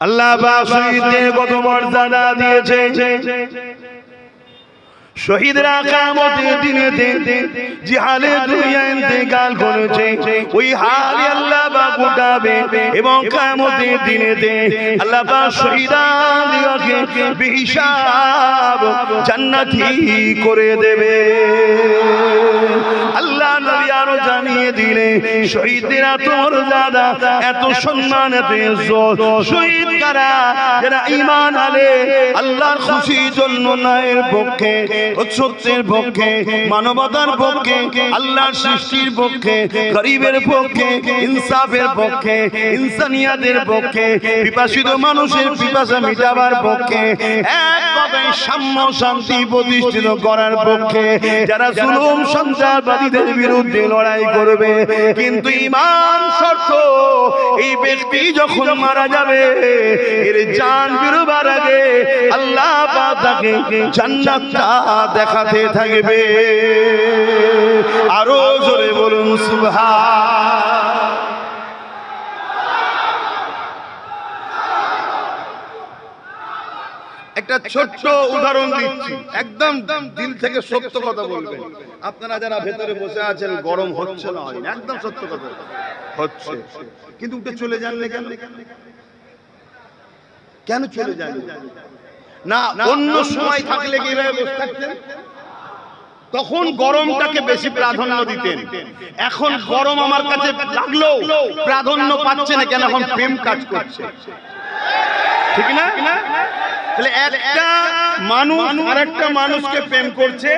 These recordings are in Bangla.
আল্লাহ পাক শহীদদের কত মর্যাদা দিয়েছে। শহীদরা কিয়ামতের দিনেতে জিহাদে দুনিয়া ইন্তেকাল করেছে, ওই হালে আল্লাহ পাক উঠাবে এবং কিয়ামতের দিনেতে আল্লাহ পাক শহীদদেরকে বেহিসাব জান্নাতি করে দেবে। আল্লাহ নবী আরো জানিয়ে দিলেন, শহীদদের এত মর্যাদা, এত সম্মান, এত ইজ্জত। শহীদ কারা? যারা ঈমান আনে, আল্লাহর খুশির জন্য ন্যায়ের পক্ষে, সত্যের পক্ষে, মানবতার পক্ষে, আল্লাহর সৃষ্টির পক্ষে, গরিবের পক্ষে, ইনসাফের পক্ষে, ইনসানিয়াতের পক্ষে, পিপাসিত মানুষের পিপাসা মিটাবার পক্ষে, এক কথায় সাম্য শান্তি প্রতিষ্ঠিত করার পক্ষে, যারা জুলুম সন্ত্রাসবাদীদের বিরুদ্ধে লড়াই করবে। কিন্তু ঈমান শর্ত, এই ব্যক্তি যখন মারা যাবে, এর জান বেরোবার আগে আল্লাহ পাক তাকে জান্নাতটা দেখাতে থাকবে। আরো জোরে বলুন সুবহান। একটা ছোট্ট উদাহরণ দিচ্ছি, একদম দিল থেকে সত্য কথা বলবেন। আপনারা যারা ভেতরে বসে আছেন, গরম হচ্ছে না? হয় না, একদম সত্য কথা হচ্ছে। কিন্তু উঠে চলে যান কেন? কেন চলে যান না? অন্য সময় থাকলে কিভাবে বসে থাকতেন? তখন গরমটাকে বেশি প্রাধান্য দিতেন। এখন গরম আমার কাছে লাগলেও প্রাধান্য পাচ্ছে না। কেন? এখন প্রেম কাজ করছে, ঠিক না? তাহলে একটা মানুষ আরেকটা মানুষকে প্রেম করছে,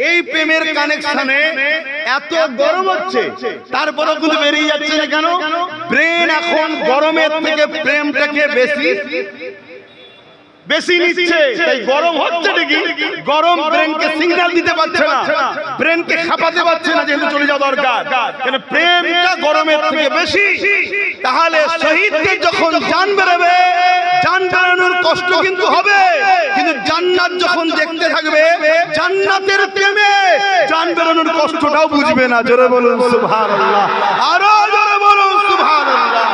এই প্রেমের কানেকশনে এত গরম হচ্ছে, তারপরেও কিন্তু বেরিয়ে যাচ্ছে না। কেন? ব্রেন এখন গরমের থেকে প্রেমটাকে বেশি নিচ্ছে, তাই গরম হচ্ছে। ঠিকই, গরম ব্রেনকে সিগন্যাল দিতে পারছে না, ব্রেনকে খাপাতে পারছে না, যেহেতু চলে যাওয়া দরকার। কেন? প্রেমটা গরমের থেকে বেশি। তাহলে শহীদদের যখন জান বেরোবে, জান বেরোনোর কষ্ট কিন্তু হবে, কিন্তু জান্নাত যখন দেখতে থাকবে, জান্নাতের প্রেমে জান বেরোনোর কষ্টটাও বুঝবে না। জোরে বলুন সুবহানাল্লাহ। আরো জোরে বলুন সুবহানাল্লাহ।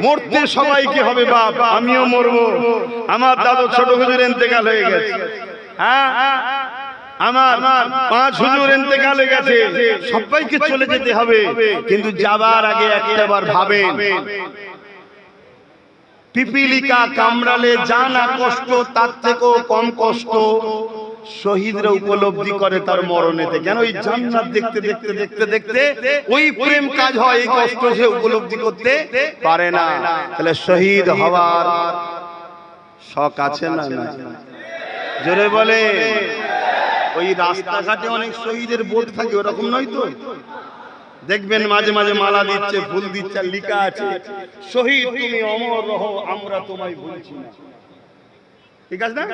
মরতে সবাইকে হবে বাপ, আমিও মরবো। আমার দাদু ছোট হুজুর ইন্তেকাল হয়ে গেছে, হ্যাঁ, আমার 5 হুজুর ইন্তেকাল হয়ে গেছে। সবাইকে চলে যেতে হবে, কিন্তু যাবার আগে একটাবার ভাবেন, পিপিলিকা কামড়ালে জানা কষ্ট, তার থেকেও কম কষ্ট শহীদরা উপলব্ধি করে তার মরণেতে। কেন? ওই জান্নাত দেখতে দেখতে দেখতে দেখতে ওই প্রেম কাজ হয়, এই কষ্ট সে উপলব্ধি করতে পারে না। তাহলে শহীদ হওয়ার শখ আছে না? জোরে বলে। ওই রাস্তাঘাটে অনেক শহীদের বোর্ড থাকে, ওরকম নয় তো? দেখবেন মাঝে মাঝে মালা দিচ্ছে, ফুল দিচ্ছে, লেখা আছে, শহীদ তুমি অমর রহো, আমরা তোমায় ভুলছি না। ঠিক আছে না?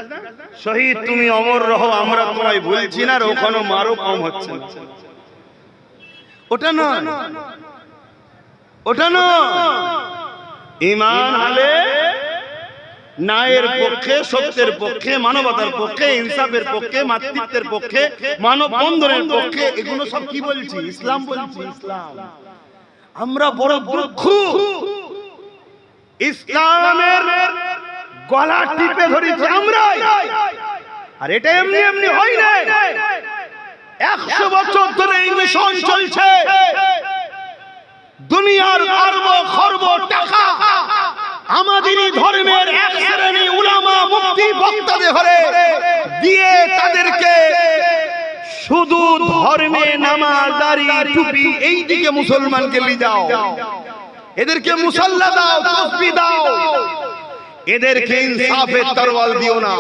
শহীদ তুমি অমর রহো, আমরা তোমায় ভুলছি না। আর ওখানে মারও কম হচ্ছে না। ওটা না, ওটা না। ঈমান হলে ন্যায়ের পক্ষে, সত্যের পক্ষে, মানবতার পক্ষে, ইনসাফের পক্ষে, মাতৃত্বের পক্ষে, মানব বন্ধনের পক্ষে। এগুলো সব কি বলছি? ইসলাম বলছি। ইসলাম। আমরা বড় দুঃখ, ইসলামের গলা টিপে ধরেছি আমরা। আর এটা এমনি এমনি হয় না। 100 বছর ধরে এই মিশন চলছে। দুনিয়ার আরব খরব টাকা আমাদেরই ধর্মের এক শ্রেণী উলামা, মুফতি, বক্তাদের ঘরে দিয়ে তাদেরকে শুধু ধর্মে নামাজ, দাড়ি, টুপি এই দিকে মুসলমানকে নিয়ে যাও, এদেরকে মুসাল্লা দাও, তাসবিহ দাও, এদেরকে ইনসাফের তরওয়াল দিও না,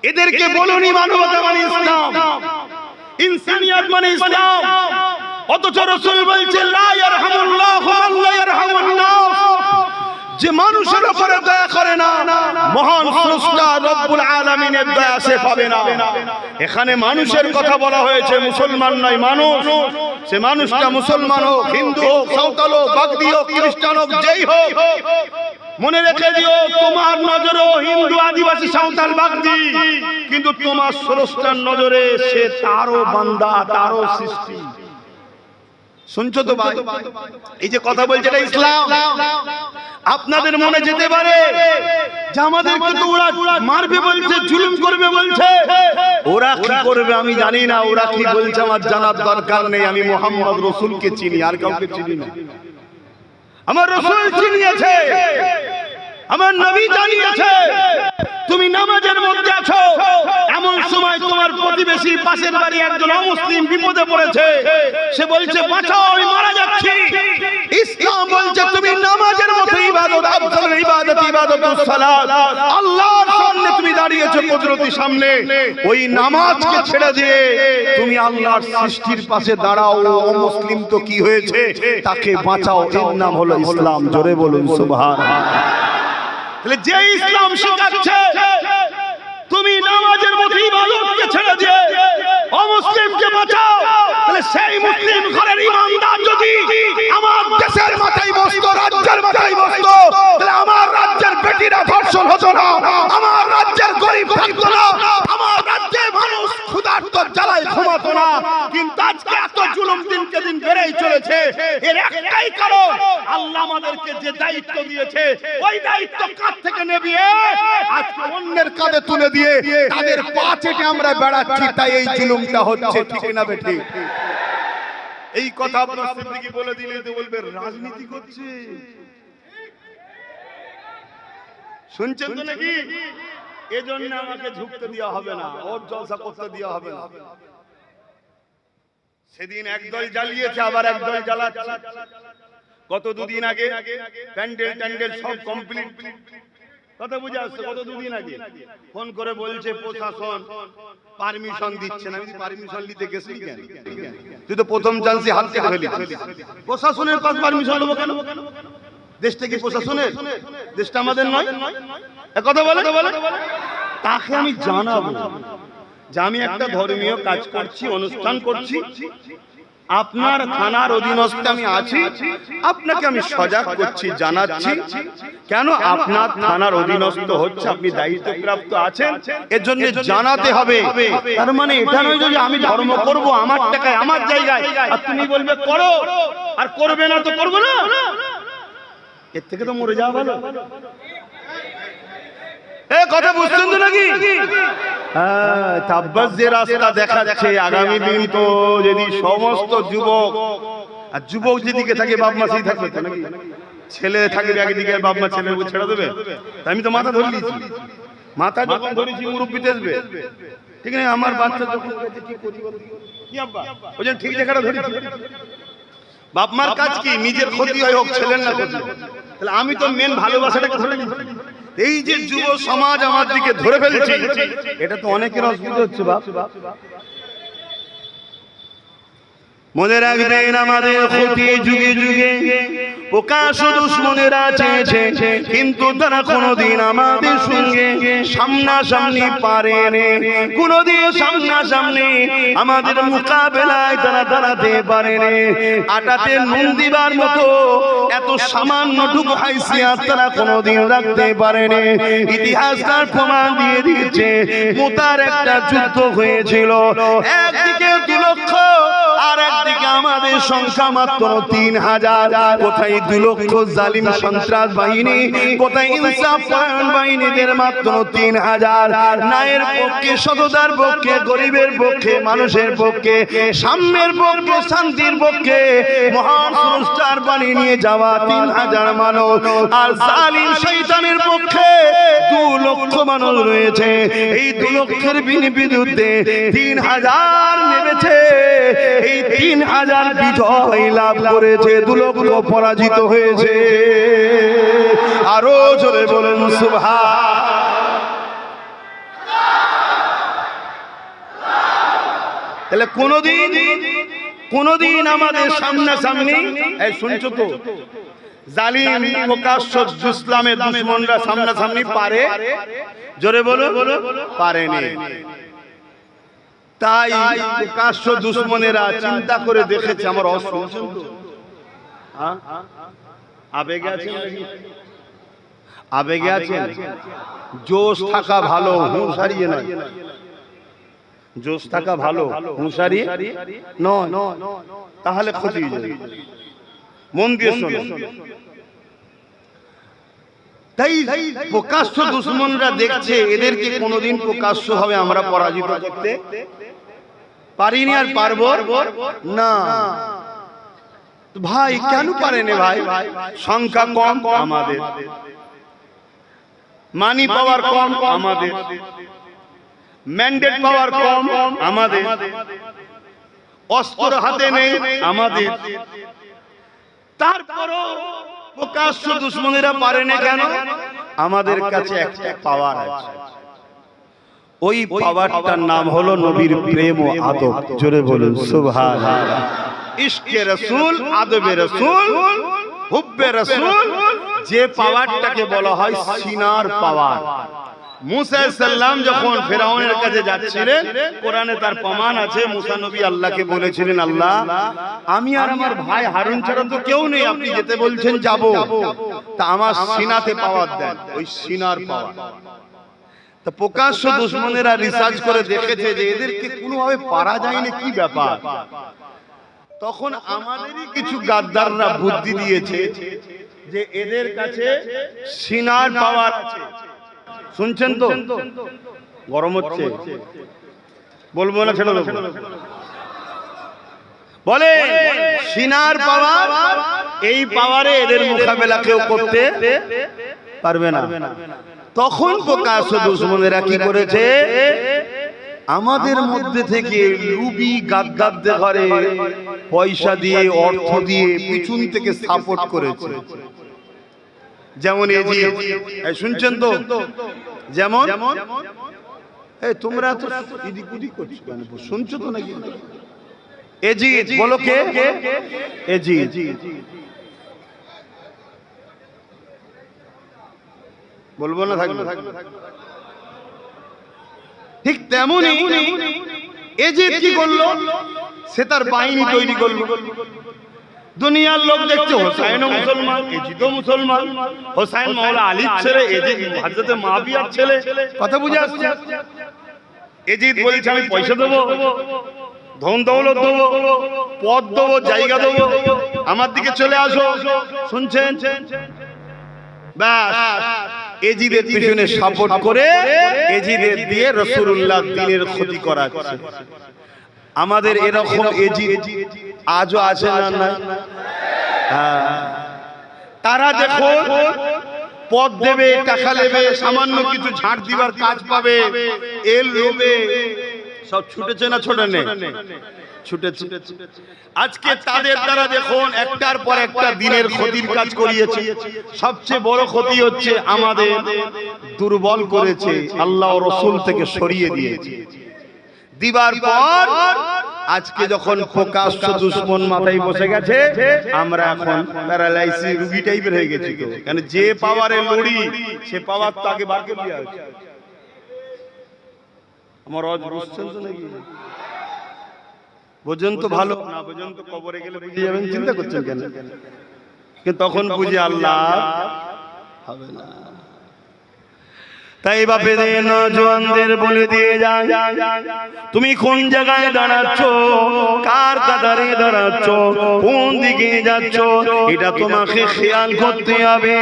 এদেরকে বলুনি মানবতা মানে ইসলাম, ইনসানিয়ত মানে ইসলাম। অথচ রাসূল বলছেন লা ইয়ারহামুল্লাহু মান লা ইয়ারহামুন নাস, যে মানুষের উপরে দয়া করে না, মহান স্রষ্টা রব্বুল আলামিনের দয়া সে পাবে না। এখানে মানুষের কথা বলা হয়েছে, মুসলমান নয়, মানুষ। সে মানুষটা মুসলমান হোক, হিন্দু হোক, সাঁওতাল হোক, বাগদি হোক, খ্রিস্টান হোক, যেই হোক, মনে রেখে দিও তোমার নজরে হিন্দু, আদিবাসী, সাঁওতাল, বাগদি, কিন্তু তোমার স্রষ্টার নজরে সে তারও বান্দা, তারও সৃষ্টি। শুনছো তো ভাই? এই যে কথা বলছে এটা ইসলাম। আপনাদের মনে যেতে পারে যে আমাদেরকে তো ওরা মারবে বলছে, জুলুম করবে বলছে। ওরা কি করবে আমি জানি না, ওরা কি বলছে আমার জানার দরকার নেই। আমি মুহাম্মদ রাসূলকে চিনি, আর কাউকে চিনি না। আমার রাসূল চিনিয়েছে, আমার নবী জানিয়েছে তুমি নামাজের মধ্যে আছো, এমন সময় তোমার প্রতিবেশী পাশের বাড়ি একজন অমুসলিম বিপদে পড়েছে, সে বলছে বাঁচাও আমি মারা যাচ্ছি। ইসলাম বলছে তুমি নামাজের মতো ইবাদত, আফজাল ইবাদত ইবাদতুস সালাত, আল্লাহর সামনে তুমি দাঁড়িয়েছো কুদরতির সামনে, ওই নামাজকে ছেড়ে দিয়ে তুমি আল্লাহর সৃষ্টির পাশে দাঁড়াও। অমুসলিম তো কি হয়েছে, তাকে বাঁচাও, এর নাম হলো ইসলাম। জোরে বলুন সুবহানাল্লাহ। যে ইসলাম শেখাচ্ছে তুমি নামাজের মতো ইবাদতকে ছেড়ে দিয়ে অমুসলিমকে বাঁচাও, তাহলে সেই মুসলিম ঘরের ইমানদার যদি আমার দেশের মাথায় বসতো, রাজ্যের মাথায় বসতো, তাহলে আমার রাজ্যের বেটিরা ধর্ষণ হতো না, আমার রাজ্যের গরিব থাকতো না, আমার রাজ্যের মানুষ ক্ষুধার্ত জ্বালায় ঘুমাতো না। কিন্তু আজকে এত জুলুম দিনকে দিন বেড়েই চলেছে। এর একটাই কারণ, আল্লাহ আমাদেরকে যে দায়িত্ব দিয়েছে ওই দায়িত্ব কাঁধ থেকে নেবিয়ে আজকে অন্যের কাঁধে তুলে দিয়ে তাদের পা চেটে আমরা বেড়াচ্ছি, তাই এই জুলুমটা হচ্ছে। ঠিক না বেঠি? এই কথা আপনার সিদ্দিকী বলে দিলে তো বলবে রাজনীতি করছে। শুনছেন তো নাকি? এজন্য আমাকে ঝুঁকতে দেওয়া হবে না, ওর জলসা করতে দেওয়া হবে না। সেদিন একদল জ্বালিয়েছে, আবার একদল জ্বালাচ্ছে। গত দুদিন আগে প্যান্ডেল ট্যান্ডেল সব কমপ্লিট, কথা বুঝে আসছে। গত দুদিন আগে ফোন করে বলছে প্রশাসন পারমিশন দিচ্ছে না। আমি পারমিশন নিতে গেছি কেন? তুই তো প্রথম চান্সে হাত কেটে ফেলি। প্রশাসনের কাছে পারমিশন নেবো কেন? দেশটা কি প্রশাসনের? দেশটা আমাদের নয়? কথা বলে তাকে আমি জানাবো যে আমি একটা ধর্মীয় কাজ করছি, অনুষ্ঠান করছি, আপনার থানার অধীনস্থে আমি আছি, আপনাকে আমি সজাগ করছি, জানাচ্ছি। কেন আপনার থানার অধীনস্থ হচ্ছে, আপনি দায়িত্বপ্রাপ্ত আছেন, এর জন্য জানাতে হবে। তার মানে এটা নয় যে আমি ধর্ম করব আমার টাকায় আমার জায়গায়, আর তুমি বলবে করো, আর করবে না তো করবো না। এর থেকে তো মরে যাওয়া ভালো। কথা বুঝছেন তো নাকি? তাব্বাস যে রাস্তা দেখা যাচ্ছে, আগামী দিন তো যদি সমস্ত যুবক, আর যুবক যেদিকে থাকে বাপ মা সেই থাকবে তো নাকি? ছেলে থাকবে একদিকে, বাপ মা ছেলে ছেড়ে দেবে? আমি তো মাথা ধরে নিয়েছি, মাথা যখন ধরেছি মুরব্বি আসবে, ঠিক না? আমার বাচ্চা যখন ওই জন্য ঠিক জায়গাটা ধরেছি। বাপ মার কাজ কি? নিজের ক্ষতি হয় হোক, ছেলের না ক্ষতি। তাহলে আমি তো মেন ভালোবাসাটাকে ধরে নিয়েছি। এই যে যুব সমাজ আমার দিকে ধরে ফেলছে, এটা তো অনেকের অসুবিধা হচ্ছে। বাপ মনে রাখবেন আমাদের ক্ষতি যুগে যুগে প্রকাশ দুশ্মনেরা চেয়েছে, কিন্তু তারা কোনোদিন আমাদের সঙ্গে সামনাসামনি পারেনি, কোনোদিন সামনাসামনি আমাদের মোকাবেলায় তারা দাঁড়াতে পারেনি। আটাতে নুন দিবার মতো এত সামান্যটুকু হাইসিয়াত তারা কোনোদিন রাখতে পারেনি। ইতিহাস তার প্রমাণ দিয়ে দিচ্ছে। মুতার একটা যুদ্ধ হয়েছিল, একদিকে 2 লক্ষ, আর একদিকে আমাদের সংখ্যা মাত্র 3000। কোথায় 2 লক্ষ জালিম সন্ত্রাস বাহিনী, কোথায় ইনসাফ পরায়ণ বাহিনীদের মাত্র 3000। ন্যায়ের পক্ষে, সততার পক্ষে, গরিবের পক্ষে, মানুষের পক্ষে, সাম্যের পক্ষে, শান্তির পক্ষে মহান স্রষ্টার বাণী নিয়ে যাওয়া 3000 মানুষ। আর জালিম শয়তানের পক্ষে 2 লক্ষ মানুষ রয়েছে। এই 2 লক্ষের বিরুদ্ধে 3000 নেমেছে। এই 3000 বিজয় লাভ করেছে, 2 লক্ষ পরাজিত হয়েছে। আরো জোরে বলেন সুবহানাল্লাহ। তাহলে কোনদিন আমাদের সামনাসামনি, শুনছো তো, জালিম প্রকাশ্য ইসলামের দুশমনরা সামনাসামনি পারে? জোরে বলো, পারেনি। তাই প্রকাশ্য দুশমনেরা চিন্তা করে দেখেছে আমার অসুবিধা। আবেগে আছেন, আবেগে আছেন, জোশ থাকা ভালো, হুঁশ হারিয়ে নয়। জোশ থাকা ভালো, হুঁশিয়ারি নয়, তাহলে ক্ষতি হয়ে যাবে। মন দিয়ে শোনো। তাই প্রকাশ্য দুশমনরা দেখছে এদেরকে কোনোদিন প্রকাশ্য ভাবে আমরা পরাজিত করতে পারিনি, আর পারবো না। ভাই কেন পারেনি ভাই? সংখ্যা কম আমাদের, মানি পাওয়ার কম আমাদের, ম্যান্ডেট পাওয়ার কম আমাদের, অস্ত্র হাতে নেই আমাদের। তারপরও প্রকাশ্য দুশমনেরা পারে না কেন? আমাদের কাছে একটা পাওয়ার আছে, ওই পাওয়ারটার নাম হলো নবীর প্রেম ও আদব। জোরে বলুন সুবহানাল্লাহ। ইশকে রাসূল, আদবে রাসূল, হুব্বে রাসূল, যে পাওয়ারটাকে বলা হয় সিনার পাওয়ার। মুসা সাল্লাম যখন ফেরাউনের কাছে যাচ্ছিলেন, কোরআনে তার প্রমাণ আছে, মুসা নবী আল্লাহকে বলেছিলেন, আল্লাহ আমি আর আমার ভাই হারুন ছাড়া তো কেউ নেই, আপনি যেতে বলছেন যাব, তা আমার সিনাতে পাওয়ার দেন। ওই সিনার পাওয়ার। তা প্রকাশ্য দুশমনেরা রিসার্চ করে দেখেছে যে এদেরকে কোনোভাবে পারা যায় না, কি ব্যাপার। তখন আমাদেরই কিছু গাদ্দাররা বুদ্ধি দিয়েছে যে এদের কাছে সিনার পাওয়ার আছে। শুনছেন তো? গরম হচ্ছে, বলবো না ছেড়ে দেবো? বলে সিনার পাওয়ার, এই পাওয়ারে এদের মোকাবেলা কেউ করতে পারবে না। তখন প্রকাশ্য দুশমনেরা কি করেছে? আমাদের মধ্যে থেকে লুবি গাদ্দারদের ঘরে পয়সা দিয়ে, অর্থ দিয়ে পিছন থেকে সাপোর্ট করেছে। যেমন শুনছেন তো? যেমন তোমরা তো এদিক ওদিক করছো কেন? শুনছো তো নাকি? এজিদ বলো কে? এজিদ। বলবো না? থাকবে। ঠিক তেমনি এজিদ কি করলো? সে তার বাহিনী তৈরি করলো। দুনিয়ার লোক দেখছে হোসাইনও মুসলমান, এজিদও মুসলমান, হোসাইন মাওলা আলীর ছেলে, এজিদ হযরতে মুআবিয়ার ছেলে। কথা বুঝে আসছে? এজিদ বলছে আমি পয়সা দেবো, ধন দৌলত দেবো, পদ দেবো, জায়গা দেবো, আমার দিকে চলে আসো। শুনছেন? ব্যাস এজিদের পিছনে সাপোর্ট করে এজিদের দিয়ে রাসূলুল্লাহ দ্বীনের ক্ষতি করাচ্ছে। আমাদের এরকম এজিদ আজও আছে না? না, তারা দেখো পদ দেবে, টাকা নেবে, সামান্য কিছু ঝাড় দিবার কাজ পাবে, এর লোভে সব ছুটেছে না ছোটেনি? ছুটেছে। আজকে তাদের দ্বারা দেখুন একটার পর একটা দিনের ক্ষতির কাজ করিয়েছে। সবচেয়ে বড় ক্ষতি হচ্ছে আমাদের দুর্বল করেছে, আল্লাহ ও রাসূল থেকে সরিয়ে দিয়েছে। দিবার পর আজকে যখন প্রকাশ্য দুশমন মাথায় বসে গেছে, আমরা এখন প্যারালাইসিস রোগী টাইপের হয়ে গেছি। তো কারণ যে পাওয়ারে লড়ি সে পাওয়ার তো আগে বার করে দেওয়া হয়েছে। আমার রজ বুঝছেন তো নাকি? বোঝেন তো ভালো না, বোঝেন তো কবরে গেলে বুঝে যাবেন। চিন্তা করছেন কেন? কিন্তু তখন বুঝে আল্লাহ হবে না। তাই বাপে নওজওয়ানদের বলে দিয়ে যায়, তুমি কোন জায়গায় দাঁড়াচ্ছ, কার কাতারে দাঁড়াচ্ছ, কোন দিকে যাচ্ছ, এটা তোমাকে খেয়াল করতে হবে।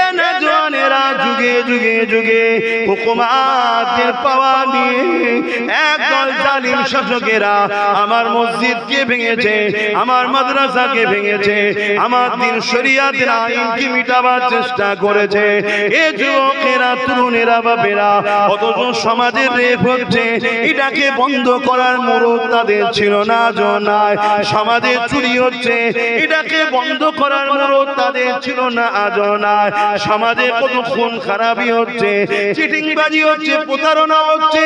এ নওজওয়ানেরা যুগে যুগে যুগে হুকুমাতের পাওয়া নিয়ে একদল জালিম শাসকেরা আমার মসজিদকে ভেঙেছে, আমার মাদ্রাসাকে ভেঙেছে, আমার দিন শরিয়াতের আইনকে মিটাবার চেষ্টা করেছে। এ যুবকেরা, তরুণেরা, বাবেরা, অথচ সমাজের রেপ হচ্ছে, এটাকে বন্ধ করার মুরুদ তাদের ছিল না। জনায় সমাজে চুরি হচ্ছে, এটাকে বন্ধ করার মুরুদ তাদের ছিল না। আজনায় সমাজে কত খুন খারাপি হচ্ছে, চিটিংবাজি হচ্ছে, প্রতারণা হচ্ছে,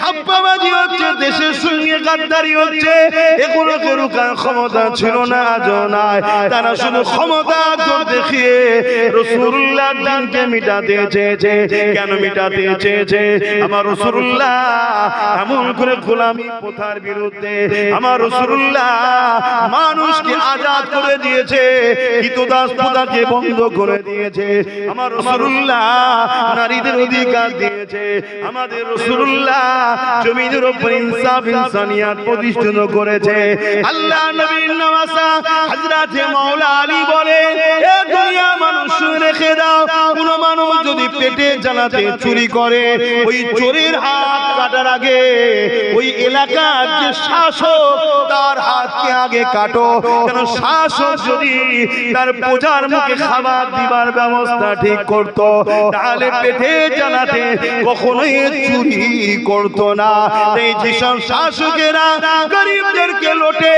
ধাপ্পাবাজি হচ্ছে, দেশের সঙ্গে গাদ্দারি হচ্ছে, এগুলোকে রুখার ক্ষমতা ছিল না। আজনায় তারা শুধু ক্ষমতা দেখিয়ে রাসূলুল্লাহর দ্বীনকে মিটাতে চেয়েছে। কেন মিটাতে চেয়েছে। আমার রাসূলুল্লাহ এমন করে গোলামি প্রথার বিরুদ্ধে আমার রাসূলুল্লাহ মানুষকে আজাদ করে দিয়েছে, কৃতদাস প্রথাকে বন্ধ করে দিয়েছে। আমার রাসূলুল্লাহ নারীদের অধিকার দিয়েছে। আমাদের রাসূলুল্লাহ জমিনের উপর ইনসাফ ইনসানিয়াত প্রতিষ্ঠিত করেছে। আল্লাহ নবীর নওয়াসা হযরত মাওলা আলী বলে, এ দুনিয়া মানুষ রেখে দাও, কোন মানুষ যদি পেটে জ্বালাতে চুরি করে ওই চোরের হাত কাটার আগে ওই এলাকার যে শাসক তার হাতকে আগে কাটো। কেন শাসক যদি তার প্রজার মুখে খাবার দিবার ব্যবস্থা ঠিক করত, তাহলে পেটে জ্বালাতে কখনোই চুরি করত না। এই যেসব শাসকেরা গরিবদেরকে লোটে,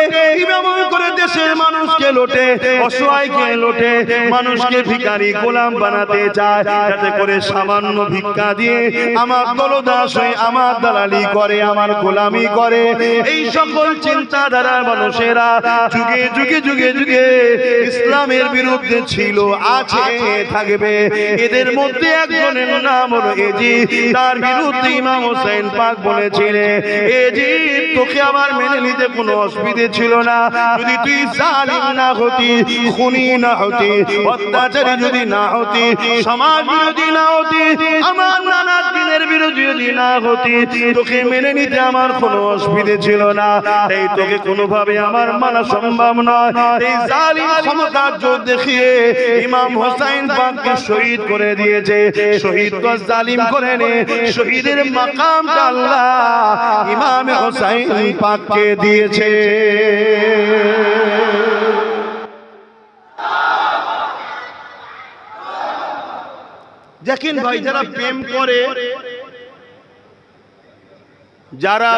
এমন করে দেশের মানুষকে লোটে, অসহায়কে লোটে, মানুষকে ভিখারি গোলাম বানাতে চায়, যাতে করে সামান্য ভিক্ষা দিয়ে আমার দলদাস হয়ে আমার দালালি করে, আমার গোলামি করে। এই সকল চিন্তাধারার মানুষেরা যুগে যুগে যুগে যুগে ইসলামের বিরুদ্ধে ছিল, আছে, থাকবে। এদের মধ্যে একজনের নাম হলো এজিদ। তার বিরুদ্ধে ইমাম হোসেন পাক বলেছিলেন, এজিদ তোকে আমার মেনে নিতে কোনো অসুবিধে ছিল না, যদি তুই জালিম না হতি, খুনি না হতি, অত্যাচারী যদি না হতি, সমাজ বিরোধী না হতি, আমার নানা দিনের বিরোধী যদি না হতি, তোকে মেনে নিতে আমার কোনো অসুবিধে ছিল না। এই তোকে কোনোভাবে আমার মানা সম্ভব নয়। এই জালিম ক্ষমতার জোর দেখিয়ে ইমাম হোসেন পাককে শহীদ করে দিয়েছে। শহীদ তো জালিম করে নে, শহীদের মাকামটা আল্লাহ ইমাম হোসেন পাককে দিয়েছে। দেখেন ভাই, যারা প্রেম করে, যারা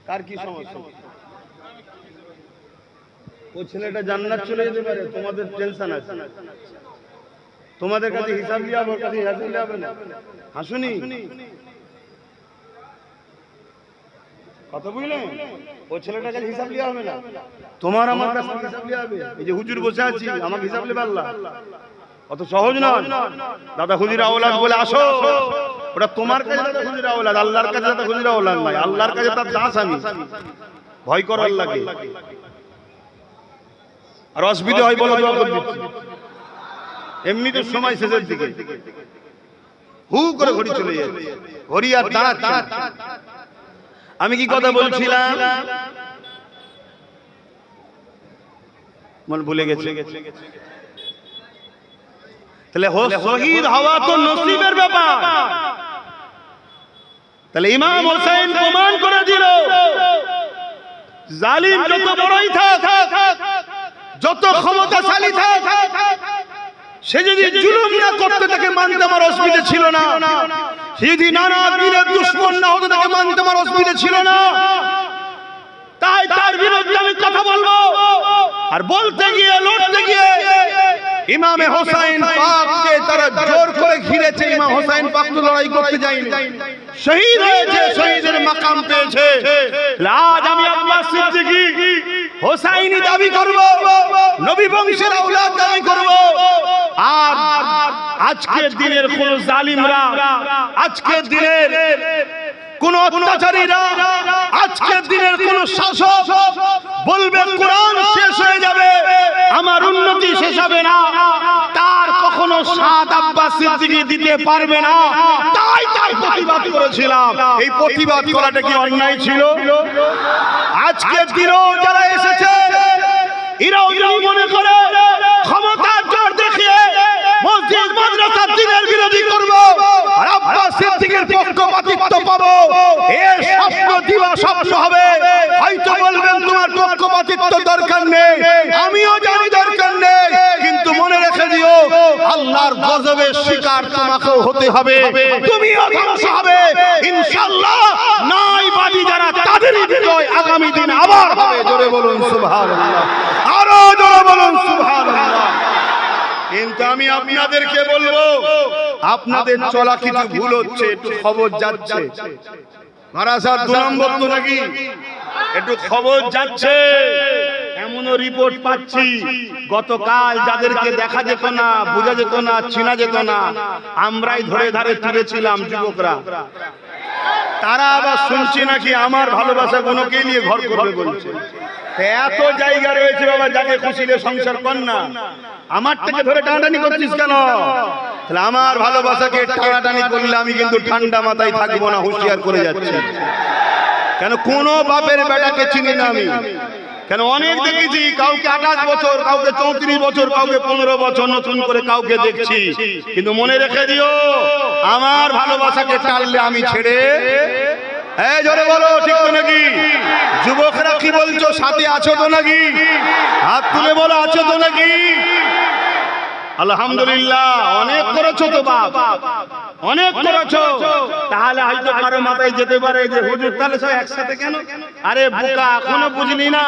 কার কি সমস্যা, ও ছেলেটা জান্নাত চলে যেতে পারে, তোমাদের টেনশন আছে। তোমাদের কাছে হিসাব লিয়া, ওর কাছে হিসাব লিয়া হবে না। হাসুনি কথা বুঝলেন? ও ছেলেটার কাছে হিসাব লিয়া হবে না, তোমার আমার কাছে হিসাব লিয়া হবে। এই যে হুজুর বসে আছি, আমাকে হিসাব লিবে আল্লাহ, অত সহজ নয়। দাদা হুজুর আওলাদ বলে আসো, ওটা তোমার কাছে দাদা হুজুর আওলাদ, আল্লাহর কাছে দাদা হুজুর আওলাদ নয়। আল্লাহর কাছে তার দাস আমি, ভয় করো আল্লাহকে। আর অসুবিধা হয় বলো, দোয়া করে দিচ্ছি। এমনি তো সময় শেষের দিকে হু করে ঘড়ি চলে যায়, ঘড়ি আর দাঁড়াচ্ছে। আমি কি কথা বলছিলাম মন ভুলে গেছে। তাহলে শহীদ হওয়া তো নসিবের ব্যাপার। তাহলে ইমাম হোসেন প্রমাণ করে দিল, জালিম যত বড়ই থাক, যত ক্ষমতাশালী থাক, সে যদি জুলুম না করতে তাকে মানতে আমার অসুবিধা ছিল না। সে যদি নানা দিনের দুশমন না হতো তাকে মানতে আমার অসুবিধা ছিল না। তাই তার বিরুদ্ধে আমি কথা বলবো। আর বলতে গিয়ে, লড়তে গিয়ে ইমামে হোসেন পাককে তারা জোর করে ঘিরেছে। ইমাম হোসেন পাক তো লড়াই করতে যায়নি, শহীদ হয়েছে, শহীদের মাকাম পেয়েছে। আজ আমি আব্বাস সিদ্দিকী হোসাইনি দাবি করব, নবী বংশের আওলাদ দাবি করব। আর আজকের দিনের কোন জালিমরা, আজকের দিনের কোন অত্যাচারীরা, আজকের দিনের কোন শাসক বলবে কোরআন শেষ হয়ে যাবে, আমার উন্নতি শেষ হবে না, তার কখনো সাথ আব্বাস সিদ্দিকী দিতে পারবে না। তাই প্রতিবাদ করেছিলাম। এই প্রতিবাদ করাটা কি অন্যায় ছিল? আজকের দিনও যারা এসেছে এরাও মনে করে ক্ষমতার জোর দেখিয়ে মসজিদ মাদ্রাসার দিনের বিরোধী করব, আর আব্বাস সিদ্দিকীর পক্ষপাতিত্ব পাবো, এর স্বপ্ন দিবা স্বপ্ন হবে। হয়তো বলবেন তোমার পক্ষপাতিত্ব দরকার নেই, আমিও জানি দরকার নেই, কিন্তু মনে রেখে দিও আল্লাহর গজবের শিকার তোমাকেও হতে হবে, তুমিও ধ্বংস হবে ইনশাআল্লাহ। নাইবাদী যারা তাদেরই বিজয় আগামী দিন আবার হবে। জোরে বলুন সুবহানাল্লাহ, আরো জোরে বলুন সুবহানাল্লাহ। কিন্তু আমি আপনাদেরকে বলবো, আপনাদের চলা কিছু ভুল হচ্ছে, একটু খবর যাচ্ছে। মারাসার 2 নম্বর তো নাকি একটু খবর যাচ্ছে, এমনও রিপোর্ট পাচ্ছি গতকাল যাদেরকে দেখা যেত না, বোঝা যেত না, চেনা যেত না, আমরাই ধরে ধরে তুলেছিলাম যুবকরা, তারা আবার শুনছি নাকি আমার ভালোবাসা কোনোকে নিয়ে ঘর করবে বলছে। এত জায়গা রয়েছে বাবা, যাকে খুশিলে সংসার কর না, আমার থেকে ধরে টানাটানি করছিস কেন? তাহলে আমার ভালোবাসাকে টানাটানি করলে আমি কিন্তু ঠান্ডা মাথায় থাকবো না, হুঁশিয়ার করে যাচ্ছি। কেন কোন বাপের বেটাকে চিনি না আমি, কেন অনেক দেখেছি, কাউকে 28 বছর, কাউকে 34 বছর, কাউকে 15 বছর, নতুন করে কাউকে দেখছি। কিন্তু মনে রেখে দিও, আমার ভালোবাসাকে টানলে আমি ছেড়ে, এই জোরে বলো ঠিক তো নাকি? যুবকরা কি বলছো, সাথে আছো তো নাকি? হাত তুলে বলো আছো তো নাকি? আলহামদুলিল্লাহ, অনেক করেছো তো বাপ, অনেক করেছো। তাহলে হয়তো কারো মাথায় যেতে পারে যে হুজুর তাহলে সব একসাথে কেন? আরে বোকা, এখনো বুঝলি না?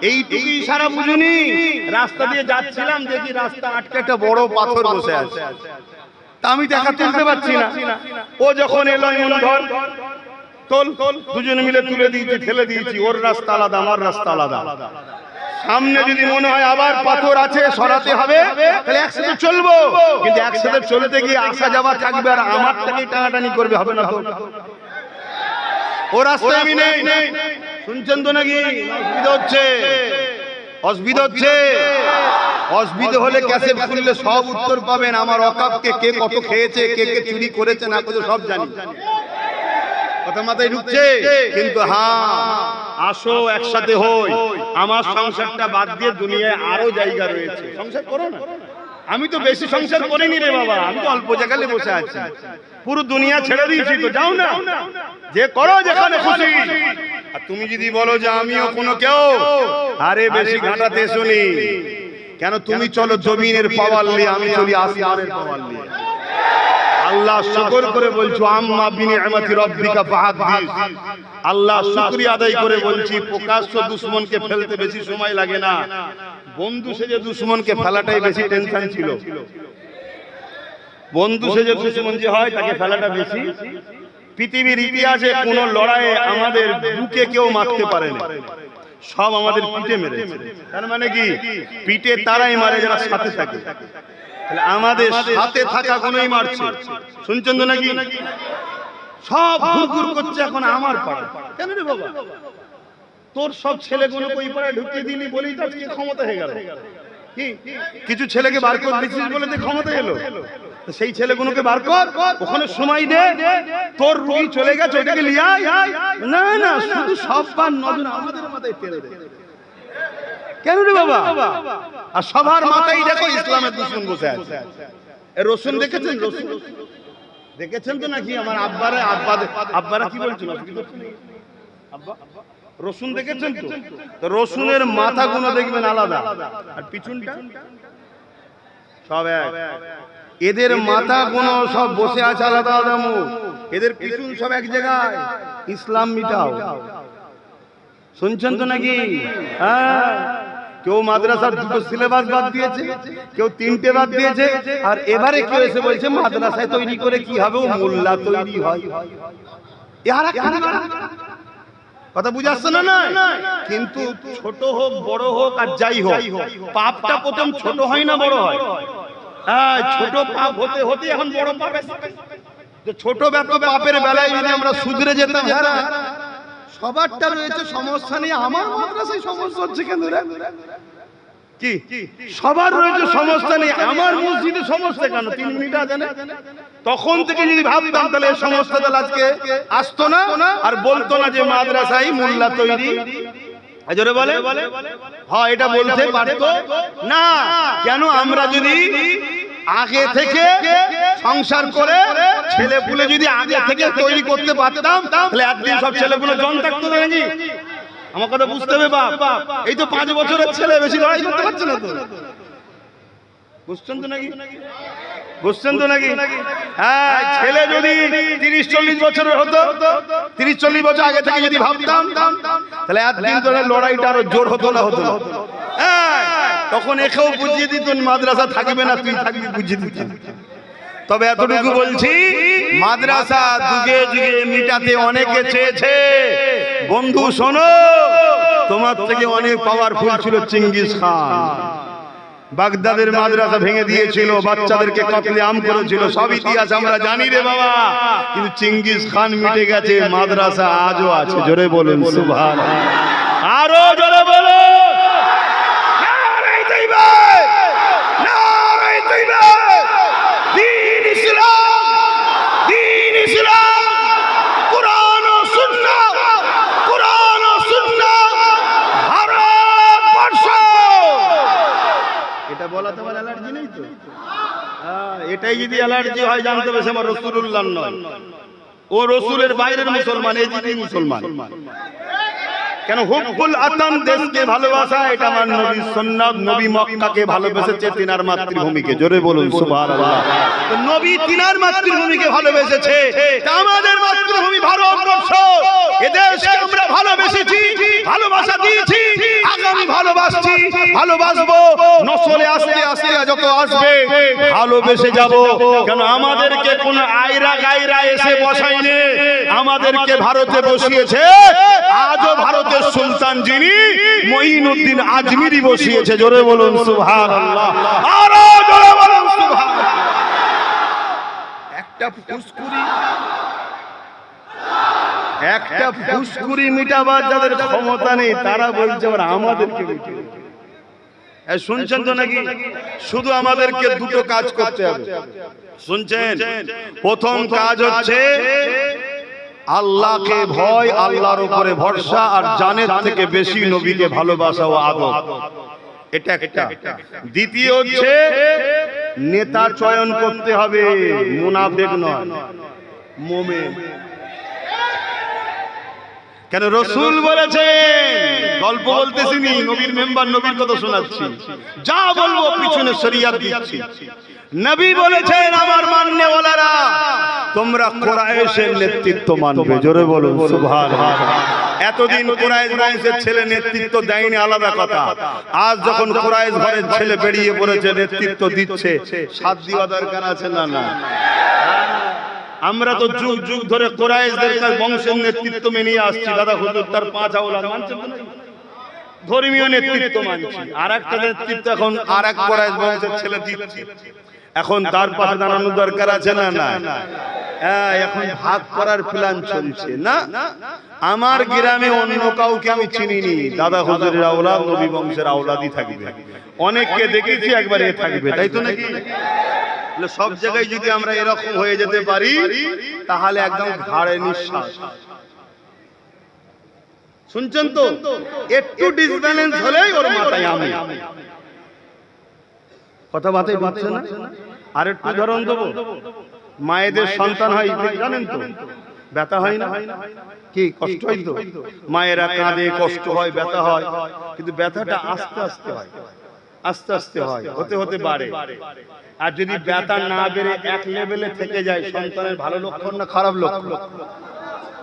এইটুকু ইশারা বুঝুনি? রাস্তা দিয়ে যাচ্ছিলাম, দেখি রাস্তা আটকে একটা বড় পাথর বসে আছে, তা আমি দেখা তুলতে পারছি না। ও যখন এলো, ধর তোল, দুজনে মিলে তুলে দিয়েছি, ফেলে দিয়েছি। ওর রাস্তা আলাদা, আমার রাস্তা আলাদা। সামনে যদি মনে হয় আবার পাথর আছে, সরাতে হবে, তাহলে একসাথে চলবো। কিন্তু একসাথে চলতে গিয়ে আসা যাওয়া থাকবে, আর আমার থেকে টানাটানি করবে, হবে না তো? ও রাস্তায় আমি নেই, শুনছেন তো নাকি? অসুবিধা হচ্ছে, অসুবিধা হচ্ছে। অসুবিধা হলে ক্যাসেট খুললে সব উত্তর পাবেন। আমার অকাপকে কে কত খেয়েছে, কে কে চুরি করেছে না করেছে সব জানি, কথা মাথায় ঢুকছে। কিন্তু হ্যাঁ, আসো একসাথে হই। আমার সংসারটা বাদ দিয়ে দুনিয়ায় আরো জায়গা রয়েছে, সংসার করো না। আমি তো বেশি সংসার করিনি রে বাবা, আমি তো অল্প জায়গায় বসে আছি, পুরো দুনিয়া ছেড়ে দিয়েছি। তো যাও না, যে করো যেখানে খুশি। আর তুমি যদি বলো যে আমিও কোনো কেউ, আরে বেশি ঘাটাতে শুনি কেন? তুমি চলো জমিনের পাওয়ার নিয়ে, আমি চলি আসমানের পাওয়ার নিয়ে। আল্লাহ শুকর করে বলছো, আম্মা বিনিআমাতি রাব্বিকা ফাহাদ্দিস। আল্লাহ শুকরিয়া আদায় করে বলছি, প্রকাশ্য দুশমনকে ফেলতে বেশি সময় লাগে না, বন্ধু সেজে দুশমনকে ফেলাটাই বেশি টেনশন ছিল। বন্ধু সেজে দুশমন যে হয়, তাকে ফেলাটা বেশি। পৃথিবীর ইতিহাসে কোন লড়াইয়ে আমাদের বুকে কেউ মারতে পারে না, সব আমাদের পিঠে মেরেছে। তার মানে কি? পিঠে তারাই মারে যারা সাথে থাকে। আমাদের সাথে থাকা কোনই মারছে, শুনছেন তো নাকি? সব ঘুরঘুর করছে এখন আমার পাড়া। কেন রে বাবা, তোর সব ছেলেগুলো ওই পাড়ায় ঢুকিয়ে দিলি বলেই তো আজকে ক্ষমতা হয়ে গেল। কি কিছু ছেলেকে বার করে দিচ্ছিস বলে তো ক্ষমতা এলো? সেই ছেলেগুলোকে বার কর, ওখানে সময় দে, তোর রুগী চলে গেছে ওটাকে লিয়ে আয়। না না, শুধু সব বার নজর আমাদের মাথায় ফেলে দে। কেন রে বাবা? আর সবার মাথায় দেখো ইসলামের দুশমন বসে আছে। রসুন দেখেছেন? রসুন দেখেছেন তো নাকি? আমার আব্বারা কি বলছিল? আব্বা রসুন দেখেছেন তো? তো রসুনের মাথাগুলো দেখবেন আলাদা, আর পিছনটা সব এক। এদের মাথাগুলো সব বসে আছে আলাদা আলাদা মুখ, এদের পিছন সব এক জায়গায়। ইসলাম মিটাও, শুনছেন তো নাকি? হ্যাঁ, কেউ মাদ্রাসার 2টো সিলেবাস বাদ দিয়েছে, কেউ 3টে বাদ দিয়েছে, আর এবারে কেউ এসে বলছে মাদ্রাসায় তৈরি করে কি হবে, ও মোল্লা তৈরি হয়। কথা বুঝে আসছে না? কিন্তু ছোট হোক বড় হোক আর যাই হোক, পাপটা প্রথম ছোট হয় না বড় হয়? হ্যাঁ, ছোট পাপ হতে হতে এখন বড় পাপ এসেছে। ছোট পাপের বেলায় যদি আমরা শুধরে যেতাম, সবারটা রয়েছে সমস্যা নেই, আমার মাদ্রাসায় সমস্যা হচ্ছে কেন রে? কি সবার রয়েছে সমস্যা নেই, আমার মসজিদে সমস্যা কেন? 3 মিনিট আছে না? তখন থেকে যদি ভাবতাম তাহলে এই সমস্যা তাহলে আজকে আসতো না, আর বলতো না যে মাদ্রাসায় মোল্লা তৈরি। জোরে বলে হ্যাঁ, এটা বলতে পারতো না। কেন? আমরা যদি আগে থেকে সংসার করে ছেলেপুলে যদি আগে থেকে তৈরি করতে পারতাম, তাহলে একদিন সব ছেলেপুলে জন থাকতো নাকি? আমার কথা বুঝতে হবে বাপ। এই তো 5 বছরের ছেলে, বেশি লড়াই করতে পারছে না তো। বুঝছেন তো নাকি? বুঝছেন তো নাকি? হ্যাঁ, ছেলে যদি 30-40 বছরের হতো, 30-40 বছর আগে থেকে যদি ভাবতাম, তাহলে একদিন ধরে লড়াইটা আরো জোর হতো না? হতো না? তখন একেও বুঝিয়ে দিত মাদ্রাসা থাকবে না, তুই থাকবি, বুঝিয়ে দিত। তবে এতটুকু বলছি, মাদ্রাসা যুগে যুগে মিটাতে অনেকে চেয়েছে। বন্ধু শোনো, তোমার থেকে অনেক পাওয়ারফুল ছিল চেঙ্গিস খান। বাগদাদের মাদ্রাসা ভেঙে দিয়েছিল, বাচ্চাদেরকে কতলে আম করেছিল, সব ইতিহাস আমরা জানি রে বাবা। কিন্তু চেঙ্গিস খান মিটে গেছে, মাদ্রাসা আজও আছে। জোরে বলুন সুবহানাল্লাহ, আরো জোরে বলুন নারে তাকবীর, নারে তাকবীর। দ্বীন ইসলাম, দ্বীন ইসলাম, কুরআন ও সুন্নাহ, কুরআন ও সুন্নাহ, ভারতবর্ষ। এটা বলা তোমার অ্যালার্জি নেই তো? এটাই যদি অ্যালার্জি হয় জানতে হবে সে আমার রাসূলুল্লাহ নয়, ও রাসূলের বাইরের মুসলমান, এই দিনই মুসলমান। কেন হুব্বুল আতান, দেশকে ভালোবাসা, এটা আমার নবীর সুন্নাত। নবী মক্কাকে ভালোবেসেছে, তিনার মাতৃভূমিকে। জোরে বলুন সুবহানাল্লাহ। তো নবী তিনার মাতৃভূমিকে ভালোবেসেছে, আমাদের মাতৃভূমি ভারতবর্ষ। এদেশকে আমরা ভালোবেসেছি, ভালোবাসা দিয়েছি, আগামী ভালোবাসছি, ভালোবাসবো। নসলে আস্তে আস্তে যত আসবে ভালোবেসে যাব। কেন আমাদেরকে কোন আয়রা গায়রা এসে বসায়নি, আমাদেরকে ভারতে বসিয়েছে। আজও ভারতের সুলতান যিনি, মঈনুদ্দিন আজমিরি বসিয়েছে। জোরে বলুন সুবহানাল্লাহ, আরো জোরে বলুন সুবহানাল্লাহ। একটা ফুসকুরি মিটাবার যাদের ক্ষমতা নেই, তারা বলছে আমাদেরকে মিটিয়ে। শুনছেন তো নাকি? শুধু আমাদেরকে দুটো কাজ করতে হবে, শুনছেন? প্রথম কাজ হচ্ছে আল্লাহকে ভয়, আল্লাহর উপরে ভরসা, আর জানের থেকে বেশি নবীকে ভালোবাসা ও আদর। এটা একটা। দ্বিতীয় হচ্ছে নেতা চয়ন করতে হবে, মুনাফিক নয়, মুমিন। কেন রাসূল বলেছেন, গল্প বলতেছি নি, নবীর মেম্বার, নবীর কথা শোনাচ্ছি, যা বলবো পিছনে শরীয়ত দিচ্ছি। নবী বলেছেন আমার মাননেওয়ালারা তোমরা কুরাইশের নেতৃত্ব মানবে। জোরে বলুন সুবহানাল্লাহ। এতদিন কুরাইশ বংশের ছেলে নেতৃত্ব দেয়নি, আলাদা কথা। আজ যখন কুরাইশ ঘরের ছেলে বেরিয়ে পড়েছে, নেতৃত্ব দিচ্ছে, সাথ দেওয়া দরকার আছে না? না, আমরা তো যুগ যুগ ধরে কুরাইশদের বংশের নেতৃত্ব মেনে আসছি। দাদা হুজুর তার 5 আওলাদ মানছেন না? ধর্মীয় নেতৃত্ব মানছি। আর একটা নেতৃত্ব এখন আর এক কুরাইশ বংশের ছেলে দিচ্ছে। এখন তার পাশে দাঁড়ানো দরকার আছে না? না, এখন ভাগ করার প্ল্যান চলছে। না, আমার গ্রামে অন্য কাউকে আমি চিনিনি, দাদা হুজুরের আওলাদ, নবী বংশের আওলাদই থাকবে। অনেককে দেখেছি একবার এ থাকবে, তাই তো নাকি? সব জায়গায় যদি আমরা এরকম হয়ে যেতে পারি, তাহলে একদম ঘাড়ে নিঃশ্বাস। শুনছেন তো? একটু ডিসব্যালেন্স হলেই ওর মাথায় আমি। কথা বাতাই বাঁচছে না? আর একটু উদাহরণ দেবো। মায়েদের সন্তান হয়, জানেন তো, ব্যথা হয় না? কি কষ্ট হয় তো? মায়েরা কাঁদে, কষ্ট হয়, ব্যথা হয়, কিন্তু ব্যথাটা আস্তে আস্তে হয়, আস্তে আস্তে হয়, হতে হতে বাড়ে। আর যদি ব্যথা না বেড়ে এক লেভেলে থেকে যায়, সন্তানের ভালো লক্ষণ না খারাপ লক্ষণ?